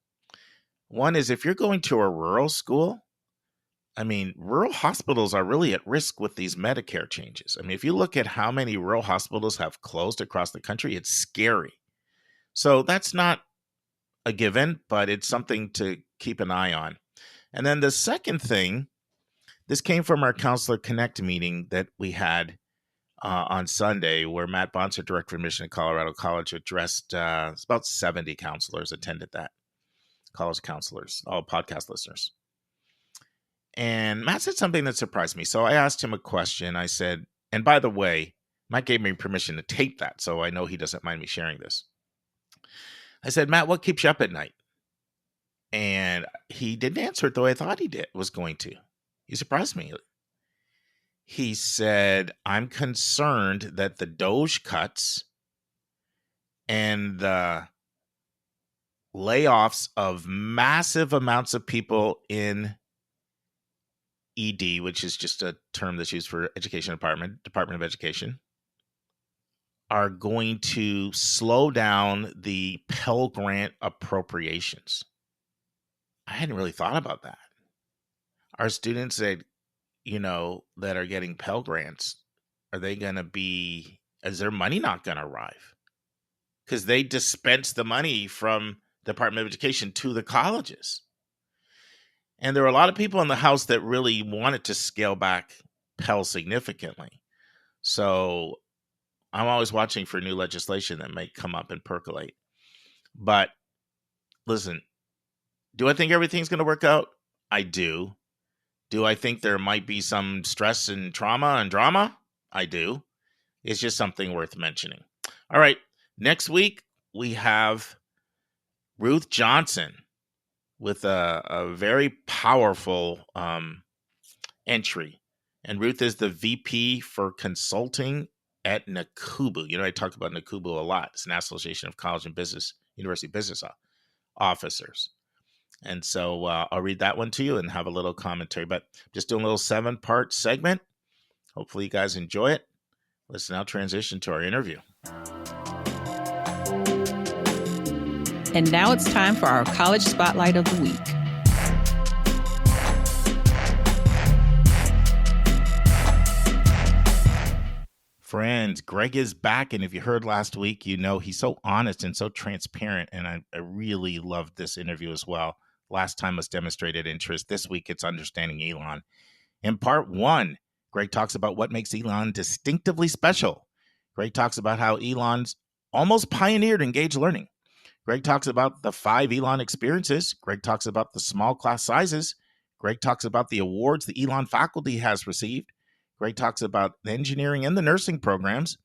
One is, if you're going to a rural school, rural hospitals are really at risk with these Medicare changes. If you look at how many rural hospitals have closed across the country, it's scary. So that's not a given, but it's something to keep an eye on. And then the second thing, this came from our Counselor Connect meeting that we had on Sunday, where Matt Bonser, Director of Admission at Colorado College, addressed about 70 counselors attended that. College counselors, all podcast listeners. And Matt said something that surprised me. So I asked him a question. I said, and by the way, Matt gave me permission to tape that, so I know he doesn't mind me sharing this. I said, Matt, what keeps you up at night? And he didn't answer it the way I thought he was going to. He surprised me. He said, I'm concerned that the DOGE cuts and the layoffs of massive amounts of people in ED, which is just a term that's used for Education Department of Education, are going to slow down the Pell Grant appropriations. I hadn't really thought about that. Our students that are getting Pell Grants, is their money not going to arrive? Because they dispense the money from the Department of Education to the colleges. And there were a lot of people in the House that really wanted to scale back Pell significantly. So I'm always watching for new legislation that may come up and percolate. But listen, do I think everything's going to work out? I do. Do I think there might be some stress and trauma and drama? I do. It's just something worth mentioning. All right. Next week, we have Ruth Johnson with a very powerful entry. And Ruth is the VP for consulting at NACUBU. I talk about NACUBU a lot. It's National Association of College and University Business Officers. And so I'll read that one to you and have a little commentary. But just doing a little 7-part segment. Hopefully you guys enjoy it. Let's now transition to our interview. And now it's time for our College Spotlight of the Week. Friends, Greg is back. And if you heard last week, he's so honest and so transparent. And I really loved this interview as well. Last time was demonstrated interest. This week, it's understanding Elon. In part 1, Greg talks about what makes Elon distinctively special. Greg talks about how Elon's almost pioneered engaged learning. Greg talks about the 5 Elon experiences. Greg talks about the small class sizes. Greg talks about the awards the Elon faculty has received. Greg talks about the engineering and the nursing programs.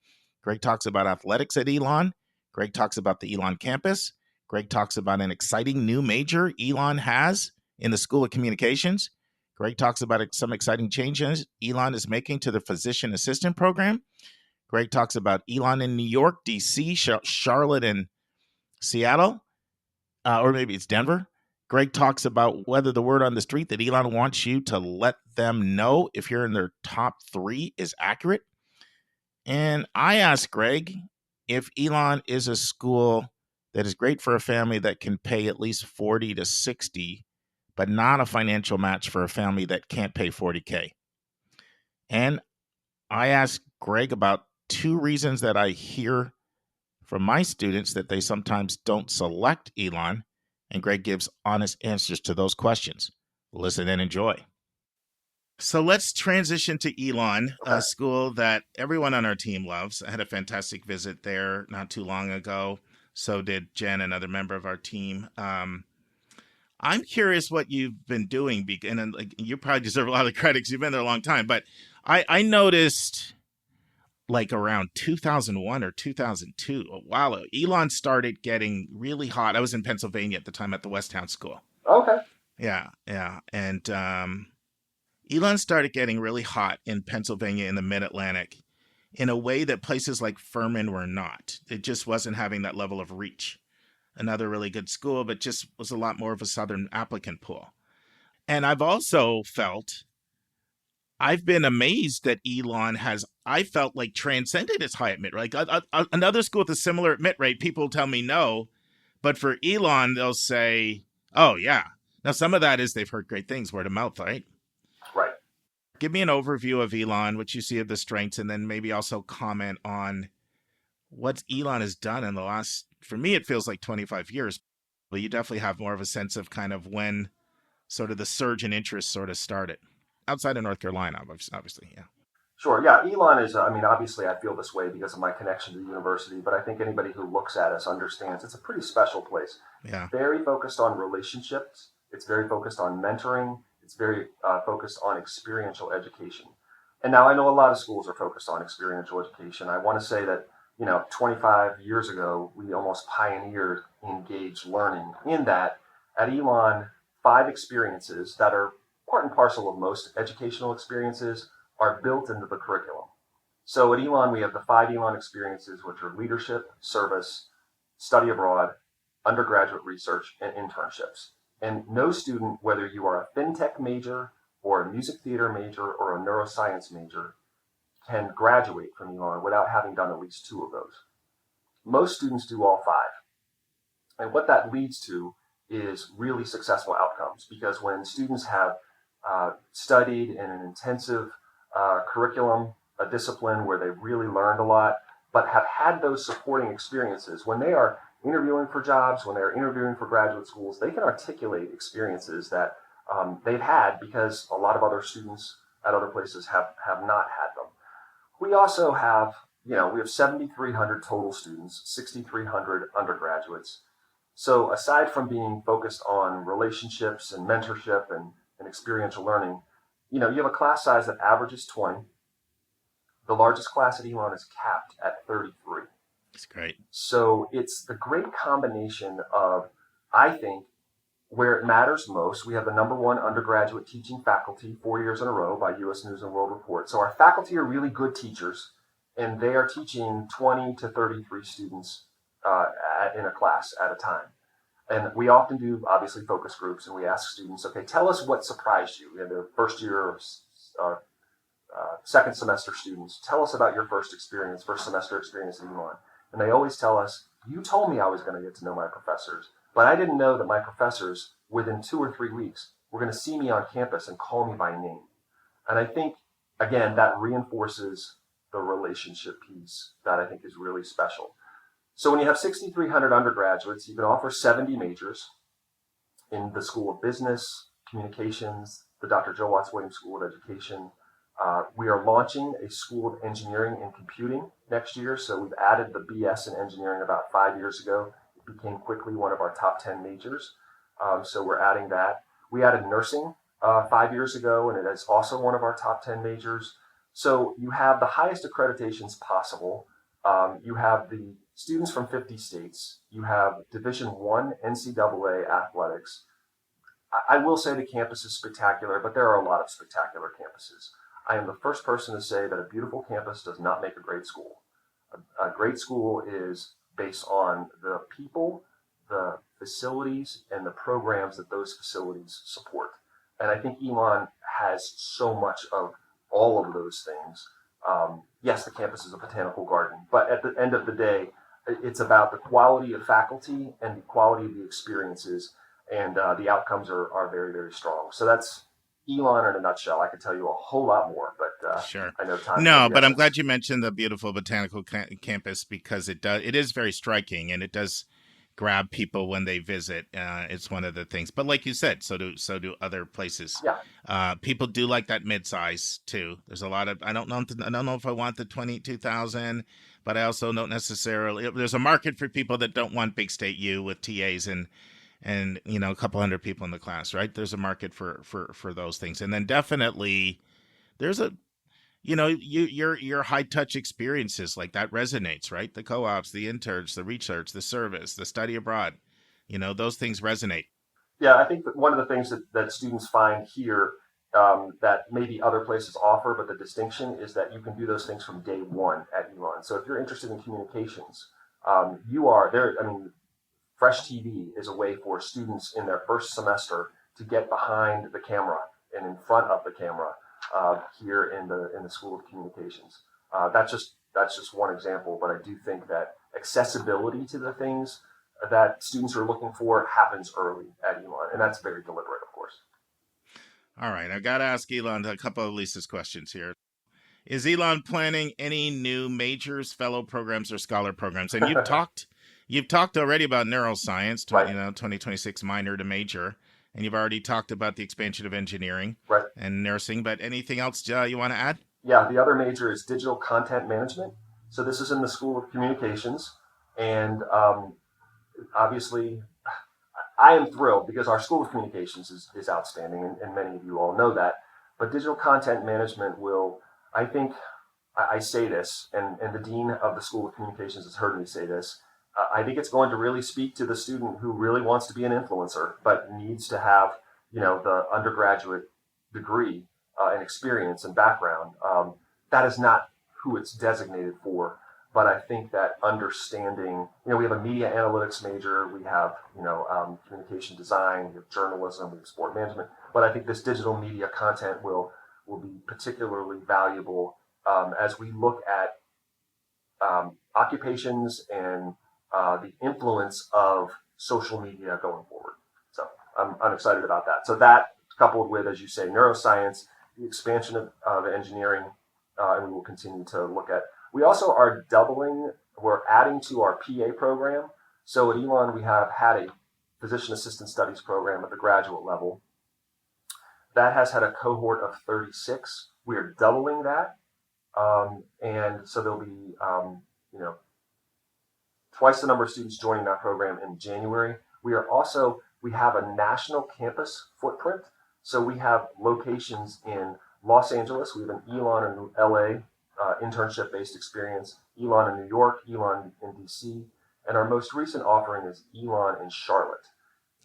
Greg talks about athletics at Elon. Greg talks about the Elon campus. Greg talks about an exciting new major Elon has in the School of Communications. Greg talks about some exciting changes Elon is making to the physician assistant program. Greg talks about Elon in New York, D.C., Charlotte, and Seattle, or maybe it's Denver. Greg talks about whether the word on the street that Elon wants you to let them know if you're in their top 3 is accurate. And I asked Greg if Elon is a school that is great for a family that can pay at least $40,000 to $60,000, but not a financial match for a family that can't pay $40,000. And I asked Greg about 2 reasons that I hear from my students that they sometimes don't select Elon, and Greg gives honest answers to those questions. Listen and enjoy. So let's transition to Elon, a school that everyone on our team loves. I had a fantastic visit there not too long ago. So did Jen, another member of our team. I'm curious what you've been doing, and you probably deserve a lot of credit because you've been there a long time. But I noticed like around 2001 or 2002, a while ago, Elon started getting really hot. I was in Pennsylvania at the time at the Westtown School. Okay. Yeah. And Elon started getting really hot in Pennsylvania in the Mid-Atlantic in a way that places like Furman were not. It just wasn't having that level of reach. Another really good school, but just was a lot more of a Southern applicant pool. And I've also I've been amazed that Elon I felt like transcended its high admit rate. Like another school with a similar admit rate, people tell me no. But for Elon, they'll say, oh, yeah. Now, some of that is they've heard great things, word of mouth, right? Right. Give me an overview of Elon, what you see of the strengths, and then maybe also comment on what Elon has done in the last, for me, it feels like 25 years. But you definitely have more of a sense of kind of when sort of the surge in interest sort of started. Outside of North Carolina, obviously, yeah. Sure. Yeah, Elon is, obviously I feel this way because of my connection to the university, but I think anybody who looks at us understands it's a pretty special place. Yeah. Very focused on relationships. It's very focused on mentoring. It's very focused on experiential education. And now I know a lot of schools are focused on experiential education. I want to say that, 25 years ago, we almost pioneered engaged learning in that at Elon, 5 experiences that are part and parcel of most educational experiences are built into the curriculum. So at Elon, we have the 5 Elon experiences, which are leadership, service, study abroad, undergraduate research, and internships. And no student, whether you are a fintech major or a music theater major or a neuroscience major, can graduate from Elon without having done at least 2 of those. Most students do all 5. And what that leads to is really successful outcomes, because when students have studied in an intensive curriculum, a discipline where they've really learned a lot, but have had those supporting experiences, when they are interviewing for jobs, when they're interviewing for graduate schools, they can articulate experiences that they've had because a lot of other students at other places have not had them. We also have, we have 7,300 total students, 6,300 undergraduates. So aside from being focused on relationships and mentorship and experiential learning, you have a class size that averages 20. The largest class at Elon is capped at 33. That's great. So it's the great combination of, I think, where it matters most. We have the #1 undergraduate teaching faculty 4 years in a row by U.S. News and World Report. So our faculty are really good teachers, and they are teaching 20 to 33 students in a class at a time. And we often do, obviously, focus groups, and we ask students, okay, tell us what surprised you. We have their first year or second semester students. Tell us about your first semester experience at Elon. And they always tell us, you told me I was going to get to know my professors, but I didn't know that my professors, within 2 or 3 weeks, were going to see me on campus and call me by name. And I think, again, that reinforces the relationship piece that I think is really special. So when you have 6,300 undergraduates, you can offer 70 majors in the School of Business, Communications, the Dr. Joe Watts Williams School of Education. We are launching a School of Engineering and Computing next year. So we've added the BS in engineering about 5 years ago. It became quickly one of our top 10 majors. So we're adding that. We added nursing 5 years ago, and it is also one of our top 10 majors. So you have the highest accreditations possible. You have the students from 50 states. You have Division I NCAA athletics. I will say the campus is spectacular, but there are a lot of spectacular campuses. I am the first person to say that a beautiful campus does not make a great school. A great school is based on the people, the facilities, and the programs that those facilities support. And I think Elon has so much of all of those things. Yes, the campus is a botanical garden, but at the end of the day, it's about the quality of faculty and the quality of the experiences, and the outcomes are very, very strong. So that's Elon in a nutshell. I could tell you a whole lot more, but Sure. I know time. No, but I'm glad you mentioned the beautiful botanical campus, because it is very striking, and it does grab people when they visit. It's one of the things. But like you said, so do other places. Yeah. People do like that mid-size too. There's a lot of I don't know if I want the 22,000, but I also don't necessarily. There's a market for people that don't want big state U with TAs and a couple hundred people in the class, right? There's a market for those things. And then definitely there's a your high touch experiences like that resonates, right? The co-ops, the interns, the research, the service, the study abroad, those things resonate. Yeah, I think that one of the things that students find here that maybe other places offer, but the distinction is that you can do those things from day one at Elon. So if you're interested in communications, you are there. I mean, Fresh TV is a way for students in their first semester to get behind the camera and in front of the camera here in the School of Communications. That's just one example, but I do think that accessibility to the things that students are looking for happens early at Elon, and that's very deliberate, of course. All right, I've got to ask Elon a couple of Lisa's questions here. Is Elon planning any new majors, fellow programs, or scholar programs? And you've talked already about neuroscience, right. 2026 minor to major, and you've already talked about the expansion of engineering right. and nursing. But anything else you want to add? Yeah, the other major is digital content management. So this is in the School of Communications, and obviously, I am thrilled because our School of Communications is outstanding, and many of you all know that. But digital content management will, I think, I say this, and the dean of the School of Communications has heard me say this, I think it's going to really speak to the student who really wants to be an influencer, but needs to have, the undergraduate degree and experience and background. That is not who it's designated for. But I think that understanding, we have a media analytics major, we have, communication design, we have journalism, we have sport management. But I think this digital media content will be particularly valuable as we look at occupations and the influence of social media going forward. So I'm excited about that. So that coupled with, as you say, neuroscience, the expansion of engineering, and we will continue to look at. We also are we're adding to our PA program. So at Elon, we have had a physician assistant studies program at the graduate level. That has had a cohort of 36. We are doubling that. And so there'll be, twice the number of students joining that program in January. We have a national campus footprint. So we have locations in Los Angeles. We have an Elon in LA, internship-based experience, Elon in New York, Elon in DC, and our most recent offering is Elon in Charlotte.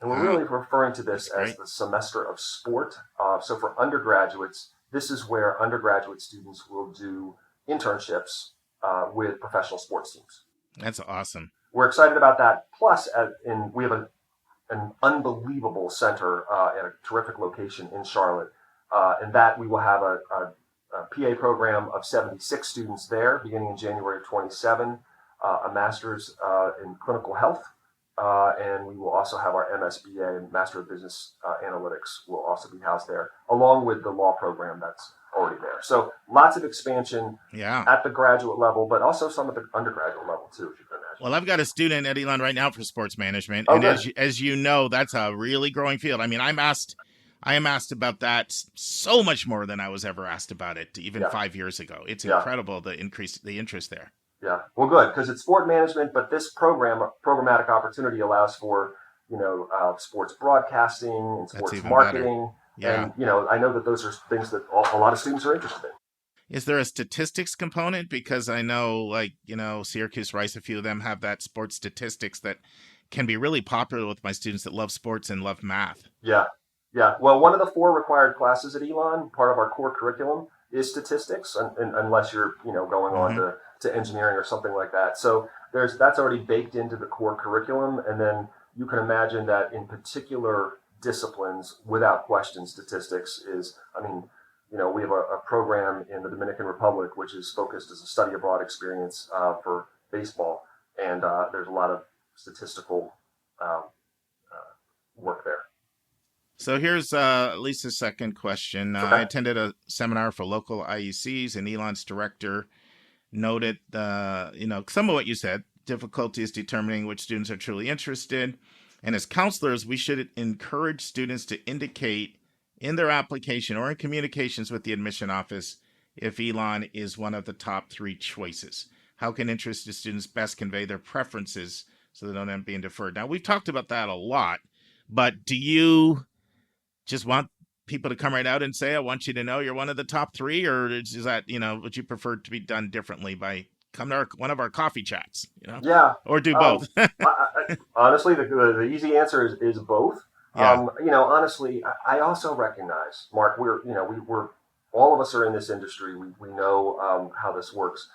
And we're really referring to this as the semester of sport. So for undergraduates, this is where undergraduate students will do internships with professional sports teams. That's awesome. We're excited about that. Plus, we have an unbelievable center at a terrific location in Charlotte, and that we will have a PA program of 76 students there beginning in January of 27, a master's in clinical health, and we will also have our MSBA, Master of Business Analytics, will also be housed there, along with the law program that's already there. So lots of expansion at the graduate level, but also some at the undergraduate level too, if you can imagine. Well, I've got a student at Elon right now for sports management, and as you know, that's a really growing field. I mean, I am asked about that so much more than I was ever asked about it even 5 years ago. It's incredible the interest there. Yeah, well, good, because it's sport management, but this programmatic opportunity allows for sports broadcasting and sports marketing. Yeah. And I know that those are things that a lot of students are interested in. Is there a statistics component? Because I know, Syracuse, Rice, a few of them have that sports statistics that can be really popular with my students that love sports and love math. Yeah. Well, one of the 4 required classes at Elon, part of our core curriculum, is statistics, unless you're going on to engineering or something like that. So that's already baked into the core curriculum, and then you can imagine that in particular disciplines, without question, statistics is. We have a program in the Dominican Republic which is focused as a study abroad experience for baseball, and there's a lot of statistical work there. So here's Lisa's second question. Okay. I attended a seminar for local IECs, and Elon's director noted, some of what you said, difficulties determining which students are truly interested. And as counselors, we should encourage students to indicate in their application or in communications with the admission office if Elon is one of the top 3 choices. How can interested students best convey their preferences so they don't end up being deferred? Now, we've talked about that a lot, but do you just want people to come right out and say, I want you to know you're one of the top 3, or is that, would you prefer to be done differently by come to one of our coffee chats, Yeah. or do both? Honestly, the easy answer is both. Yeah. Honestly, I also recognize, Mark, we're all of us are in this industry. We know how this works.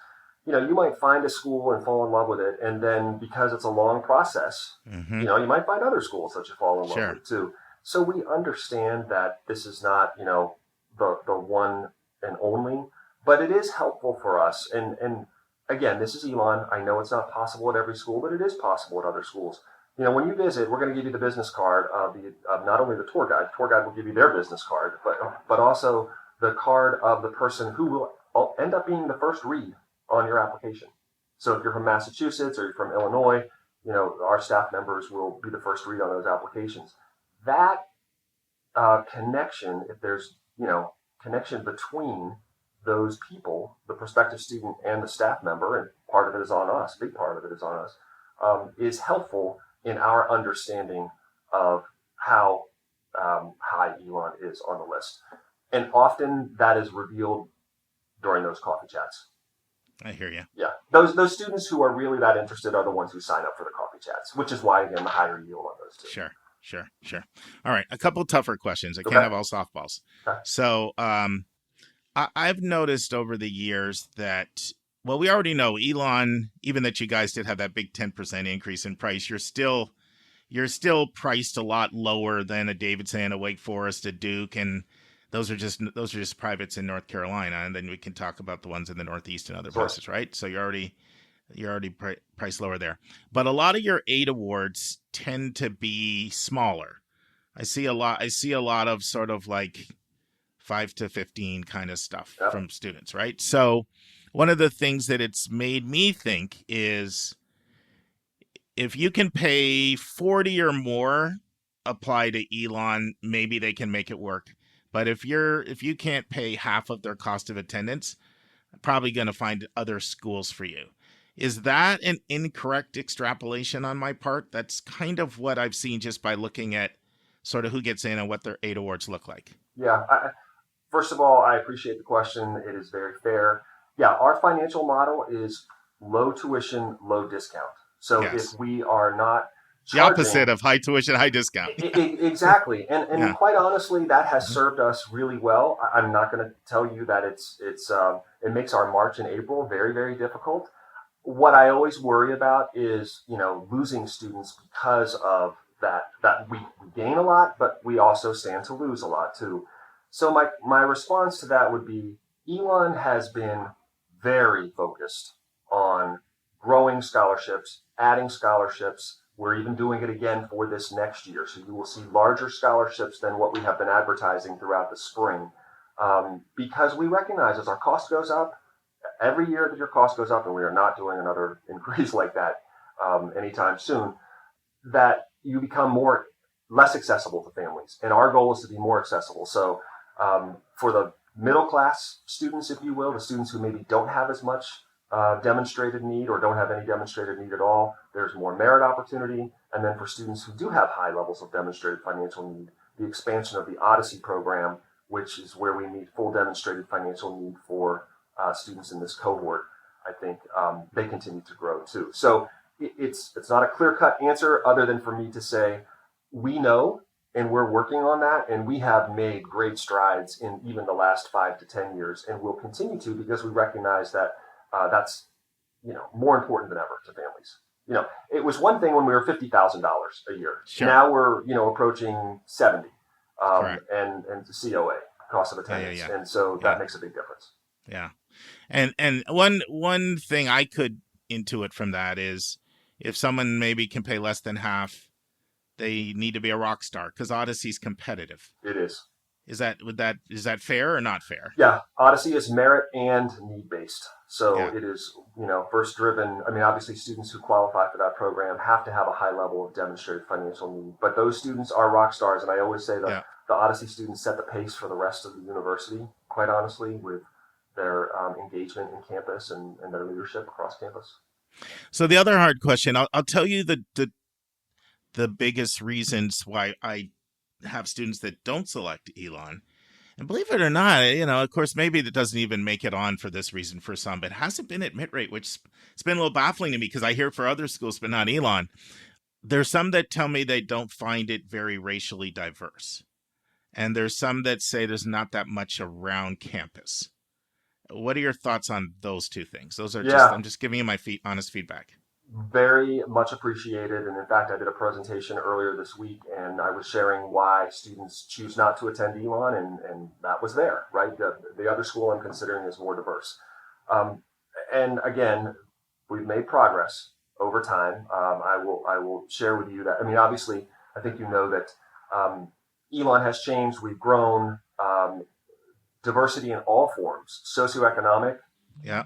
You might find a school and fall in love with it, and then because it's a long process, Mm-hmm. You might find other schools that you fall in love Sure. with too. So we understand that this is not, the one and only, but it is helpful for us. And again, this is Elon. I know it's not possible at every school, but it is possible at other schools. When you visit, we're going to give you the business card of not only the tour guide. The tour guide will give you their business card, but also the card of the person who will end up being the first read on your application. So if you're from Massachusetts or you're from Illinois, our staff members will be the first read on those applications. That connection, if there's, connection between those people, the prospective student and the staff member, and part of it is on us, a big part of it is on us, is helpful in our understanding of how high Elon is on the list. And often that is revealed during those coffee chats. I hear you. Yeah. Those students who are really that interested are the ones who sign up for the coffee chats, which is why, again, the higher yield on those two. Sure. All right. A couple tougher questions. I Okay. can't have all softballs. Okay. So I've noticed over the years that, well, we already know Elon, even that you guys did have that big 10% increase in price, you're still priced a lot lower than a Davidson, a Wake Forest, a Duke, and those are just privates in North Carolina, and then we can talk about the ones in the Northeast and other places, right? So you're already priced lower there. But a lot of your 8 awards tend to be smaller. I see a lot of sort of like 5 to 15 kind of stuff from students, right? So one of the things that it's made me think is if you can pay 40 or more, apply to Elon, maybe they can make it work. But if you can't pay half of their cost of attendance, I'm probably going to find other schools for you. Is that an incorrect extrapolation on my part? That's kind of what I've seen just by looking at sort of who gets in and what their 8 awards look like. Yeah. First of all, I appreciate the question. It is very fair. Yeah, our financial model is low tuition, low discount. So Yes. if we are not the opposite of high tuition, high discount. Exactly. And quite honestly, that has served us really well. I'm not going to tell you that it makes our March and April very, very difficult. What I always worry about is, losing students because of that we gain a lot, but we also stand to lose a lot too. So my response to that would be Elon has been very focused on growing scholarships, adding scholarships. We're even doing it again for this next year. So you will see larger scholarships than what we have been advertising throughout the spring. Because we recognize as our cost goes up, every year that your cost goes up, and we are not doing another increase like that anytime soon, that you become less accessible to families. And our goal is to be more accessible. So for the middle class students, if you will, the students who maybe don't have as much demonstrated need or don't have any demonstrated need at all, there's more merit opportunity. And then for students who do have high levels of demonstrated financial need, the expansion of the Odyssey program, which is where we meet full demonstrated financial need for students in this cohort, I think they continue to grow too. So it's not a clear-cut answer other than for me to say, we know and we're working on that, and we have made great strides in even the last 5 to 10 years, and we'll continue to because we recognize that that's more important than ever to families. It was one thing when we were $50,000 a year. Sure. Now we're approaching 70, and the COA, cost of attendance, and so that makes a big difference. Yeah, and one thing I could intuit from that is if someone maybe can pay less than half, they need to be a rock star because Odyssey's competitive. It is. Is that fair or not fair? Yeah, Odyssey is merit and need based. So it is, first driven. I mean, obviously students who qualify for that program have to have a high level of demonstrated financial need, but those students are rock stars. And I always say that the Odyssey students set the pace for the rest of the university, quite honestly, with their engagement in campus and their leadership across campus. So the other hard question, I'll tell you the biggest reasons why I have students that don't select Elon. And believe it or not, of course, maybe that doesn't even make it on for this reason for some, but it hasn't been admit rate, which it's been a little baffling to me because I hear for other schools, but not Elon. There's some that tell me they don't find it very racially diverse. And there's some that say there's not that much around campus. What are your thoughts on those two things? Those are I'm just giving you my honest feedback. Very much appreciated. And in fact, I did a presentation earlier this week and I was sharing why students choose not to attend Elon, and that was there, right? The other school I'm considering is more diverse. And again, we've made progress over time. I will share with you that, I mean, obviously, I think you know that Elon has changed. We've grown. Diversity in all forms, socioeconomic. Yeah.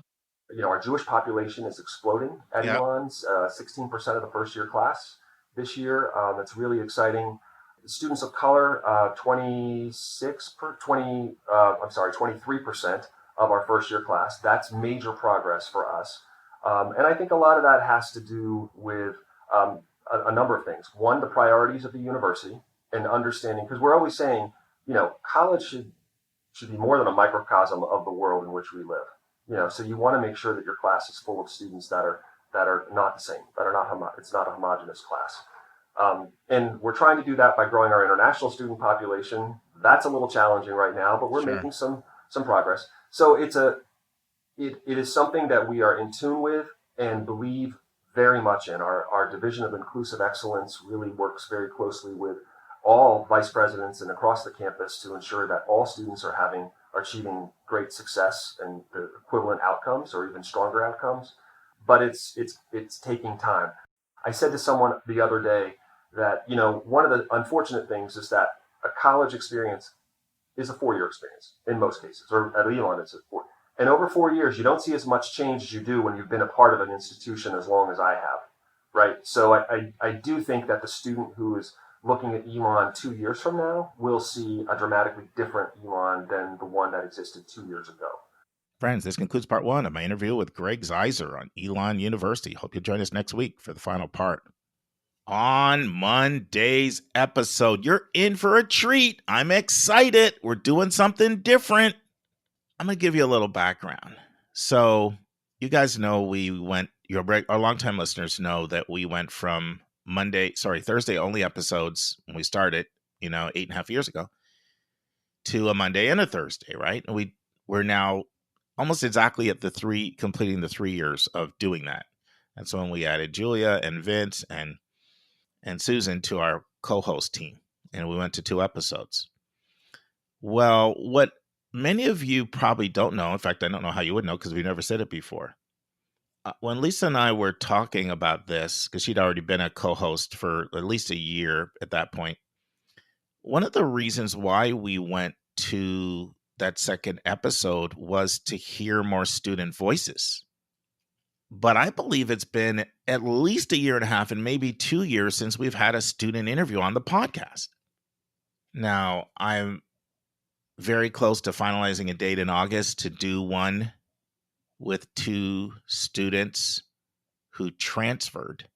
Our Jewish population is exploding at Elon's, 16% of the first year class this year. It's really exciting. Students of color, 23% of our first year class. That's major progress for us. And I think a lot of that has to do with a number of things. One, the priorities of the university and understanding, because we're always saying, college should be more than a microcosm of the world in which we live. So you want to make sure that your class is full of students that are not the same, that are not it's not a homogenous class. And we're trying to do that by growing our international student population. That's a little challenging right now, but we're making some progress. So it is something that we are in tune with and believe very much in. Our Division of Inclusive Excellence really works very closely with all vice presidents and across the campus to ensure that all students are achieving great success and the equivalent outcomes or even stronger outcomes. But it's taking time. I said to someone the other day that, one of the unfortunate things is that a college experience is a 4-year experience in most cases, or at Elon it's a 4. And over 4 years, you don't see as much change as you do when you've been a part of an institution as long as I have, right? So I do think that the student who is looking at Elon 2 years from now will see a dramatically different Elon than the one that existed 2 years ago. Friends, this concludes part 1 of my interview with Greg Zaiser on Elon University. Hope you'll join us next week for the final part. On Monday's episode, you're in for a treat. I'm excited. We're doing something different. I'm going to give you a little background. So you guys know our longtime listeners know that we went from Thursday only episodes when we started, 8.5 years ago, to a Monday and a Thursday, right? And we're now almost exactly at completing the 3 years of doing that. And so when we added Julia and Vince and Susan to our co-host team, and we went to 2 episodes. Well, what many of you probably don't know, in fact, I don't know how you would know because we've never said it before. When Lisa and I were talking about this, because she'd already been a co-host for at least a year at that point, one of the reasons why we went to that second episode was to hear more student voices. But I believe it's been at least 1.5 years and maybe 2 years since we've had a student interview on the podcast. Now, I'm very close to finalizing a date in August to do one with 2 students who transferred.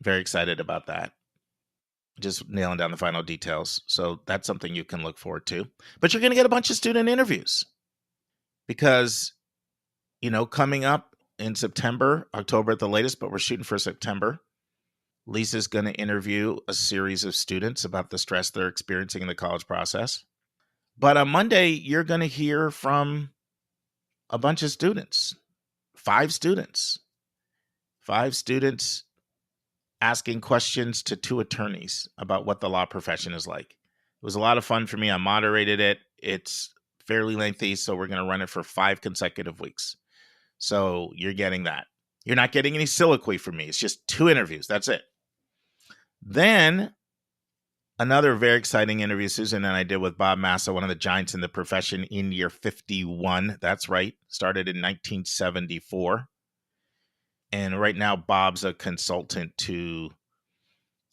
Very excited about that. Just nailing down the final details. So that's something you can look forward to. But you're going to get a bunch of student interviews because, coming up in September, October at the latest, but we're shooting for September, Lisa's going to interview a series of students about the stress they're experiencing in the college process. But on Monday, you're going to hear from a bunch of students, 5 students asking questions to 2 attorneys about what the law profession is like. It was a lot of fun for me. I moderated it. It's fairly lengthy, so we're going to run it for 5 consecutive weeks. So you're getting that. You're not getting any soliloquy from me. It's just 2 interviews. That's it. Then Another very exciting interview Susan and I did with Bob Massa, one of the giants in the profession in year 51. That's right. Started in 1974. And right now, Bob's a consultant to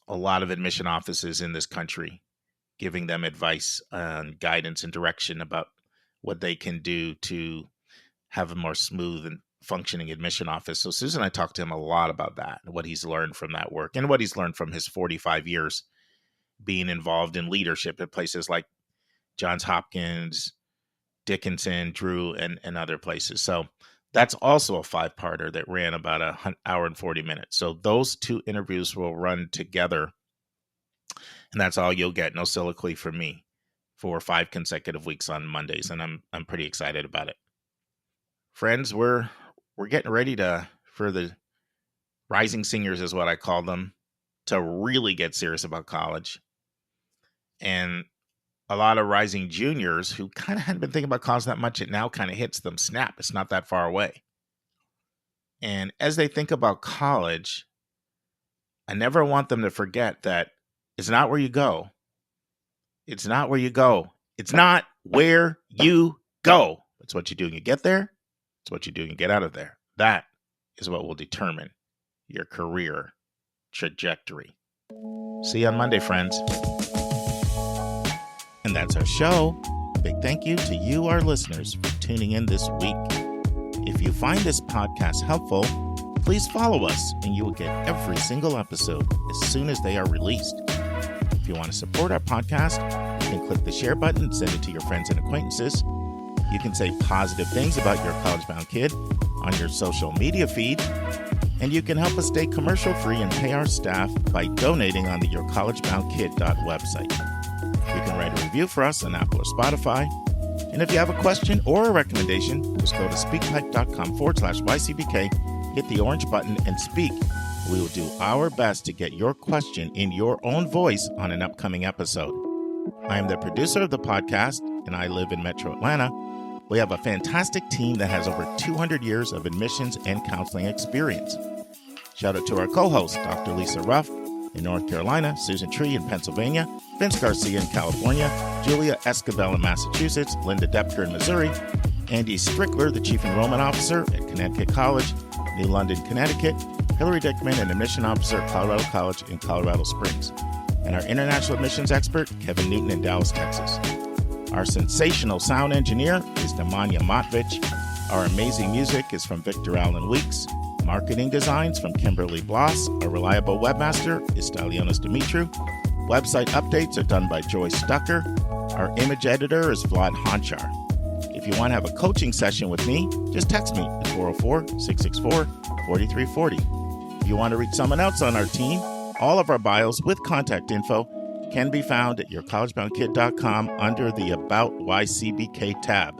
a lot of admission offices in this country, giving them advice and guidance and direction about what they can do to have a more smooth and functioning admission office. So Susan and I talked to him a lot about that, and what he's learned from that work and what he's learned from his 45 years being involved in leadership at places like Johns Hopkins, Dickinson, Drew, and other places. So that's also a 5-parter that ran about an hour and 40 minutes. So those 2 interviews will run together, and that's all you'll get. No soliloquy from me for 5 consecutive weeks on Mondays, and I'm pretty excited about it. Friends, we're getting ready for the rising seniors, is what I call them, to really get serious about college. And a lot of rising juniors who kind of hadn't been thinking about college that much, it now kind of hits them. Snap, it's not that far away. And as they think about college, I never want them to forget that it's not where you go. It's not where you go. It's not where you go. It's what you do when you get there. It's what you do when you get out of there. That is what will determine your career trajectory. See you on Monday, friends. And that's our show. A big thank you to you, our listeners, for tuning in this week. If you find this podcast helpful, please follow us and you will get every single episode as soon as they are released. If you want to support our podcast, you can click the share button and send it to your friends and acquaintances. You can say positive things about your college-bound kid on your social media feed. And you can help us stay commercial-free and pay our staff by donating on the yourcollegeboundkid.website. You can write a review for us on Apple or Spotify. And if you have a question or a recommendation, just go to speakpipe.com/YCBK, hit the orange button, and speak. We will do our best to get your question in your own voice on an upcoming episode. I am the producer of the podcast, and I live in Metro Atlanta. We have a fantastic team that has over 200 years of admissions and counseling experience. Shout out to our co-host, Dr. Lisa Ruff in North Carolina, Susan Tree in Pennsylvania, Vince Garcia in California, Julia Escabel in Massachusetts, Linda Depker in Missouri, Andy Strickler, the Chief Enrollment Officer at Connecticut College, New London, Connecticut, Hillary Dickman, an Admission Officer at Colorado College in Colorado Springs, and our international admissions expert, Kevin Newton in Dallas, Texas. Our sensational sound engineer is Nemanja Matvich. Our amazing music is from Victor Allen Weeks. Marketing designs from Kimberly Bloss. Our reliable webmaster is Stalionis Dimitru. Website updates are done by Joyce Stucker. Our image editor is Vlad Honchar. If you want to have a coaching session with me, just text me at 404-664-4340. If you want to reach someone else on our team, all of our bios with contact info can be found at yourcollegeboundkid.com under the About YCBK tab.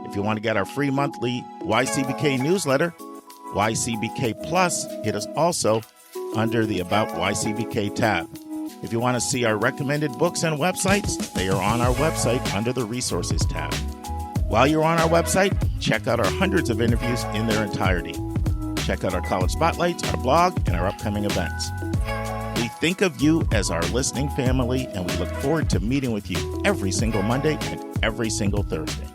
If you want to get our free monthly YCBK newsletter, YCBK Plus, it is also under the About YCBK tab. If you want to see our recommended books and websites, they are on our website under the Resources tab. While you're on our website, check out our hundreds of interviews in their entirety. Check out our college spotlights, our blog, and our upcoming events. We think of you as our listening family, and we look forward to meeting with you every single Monday and every single Thursday.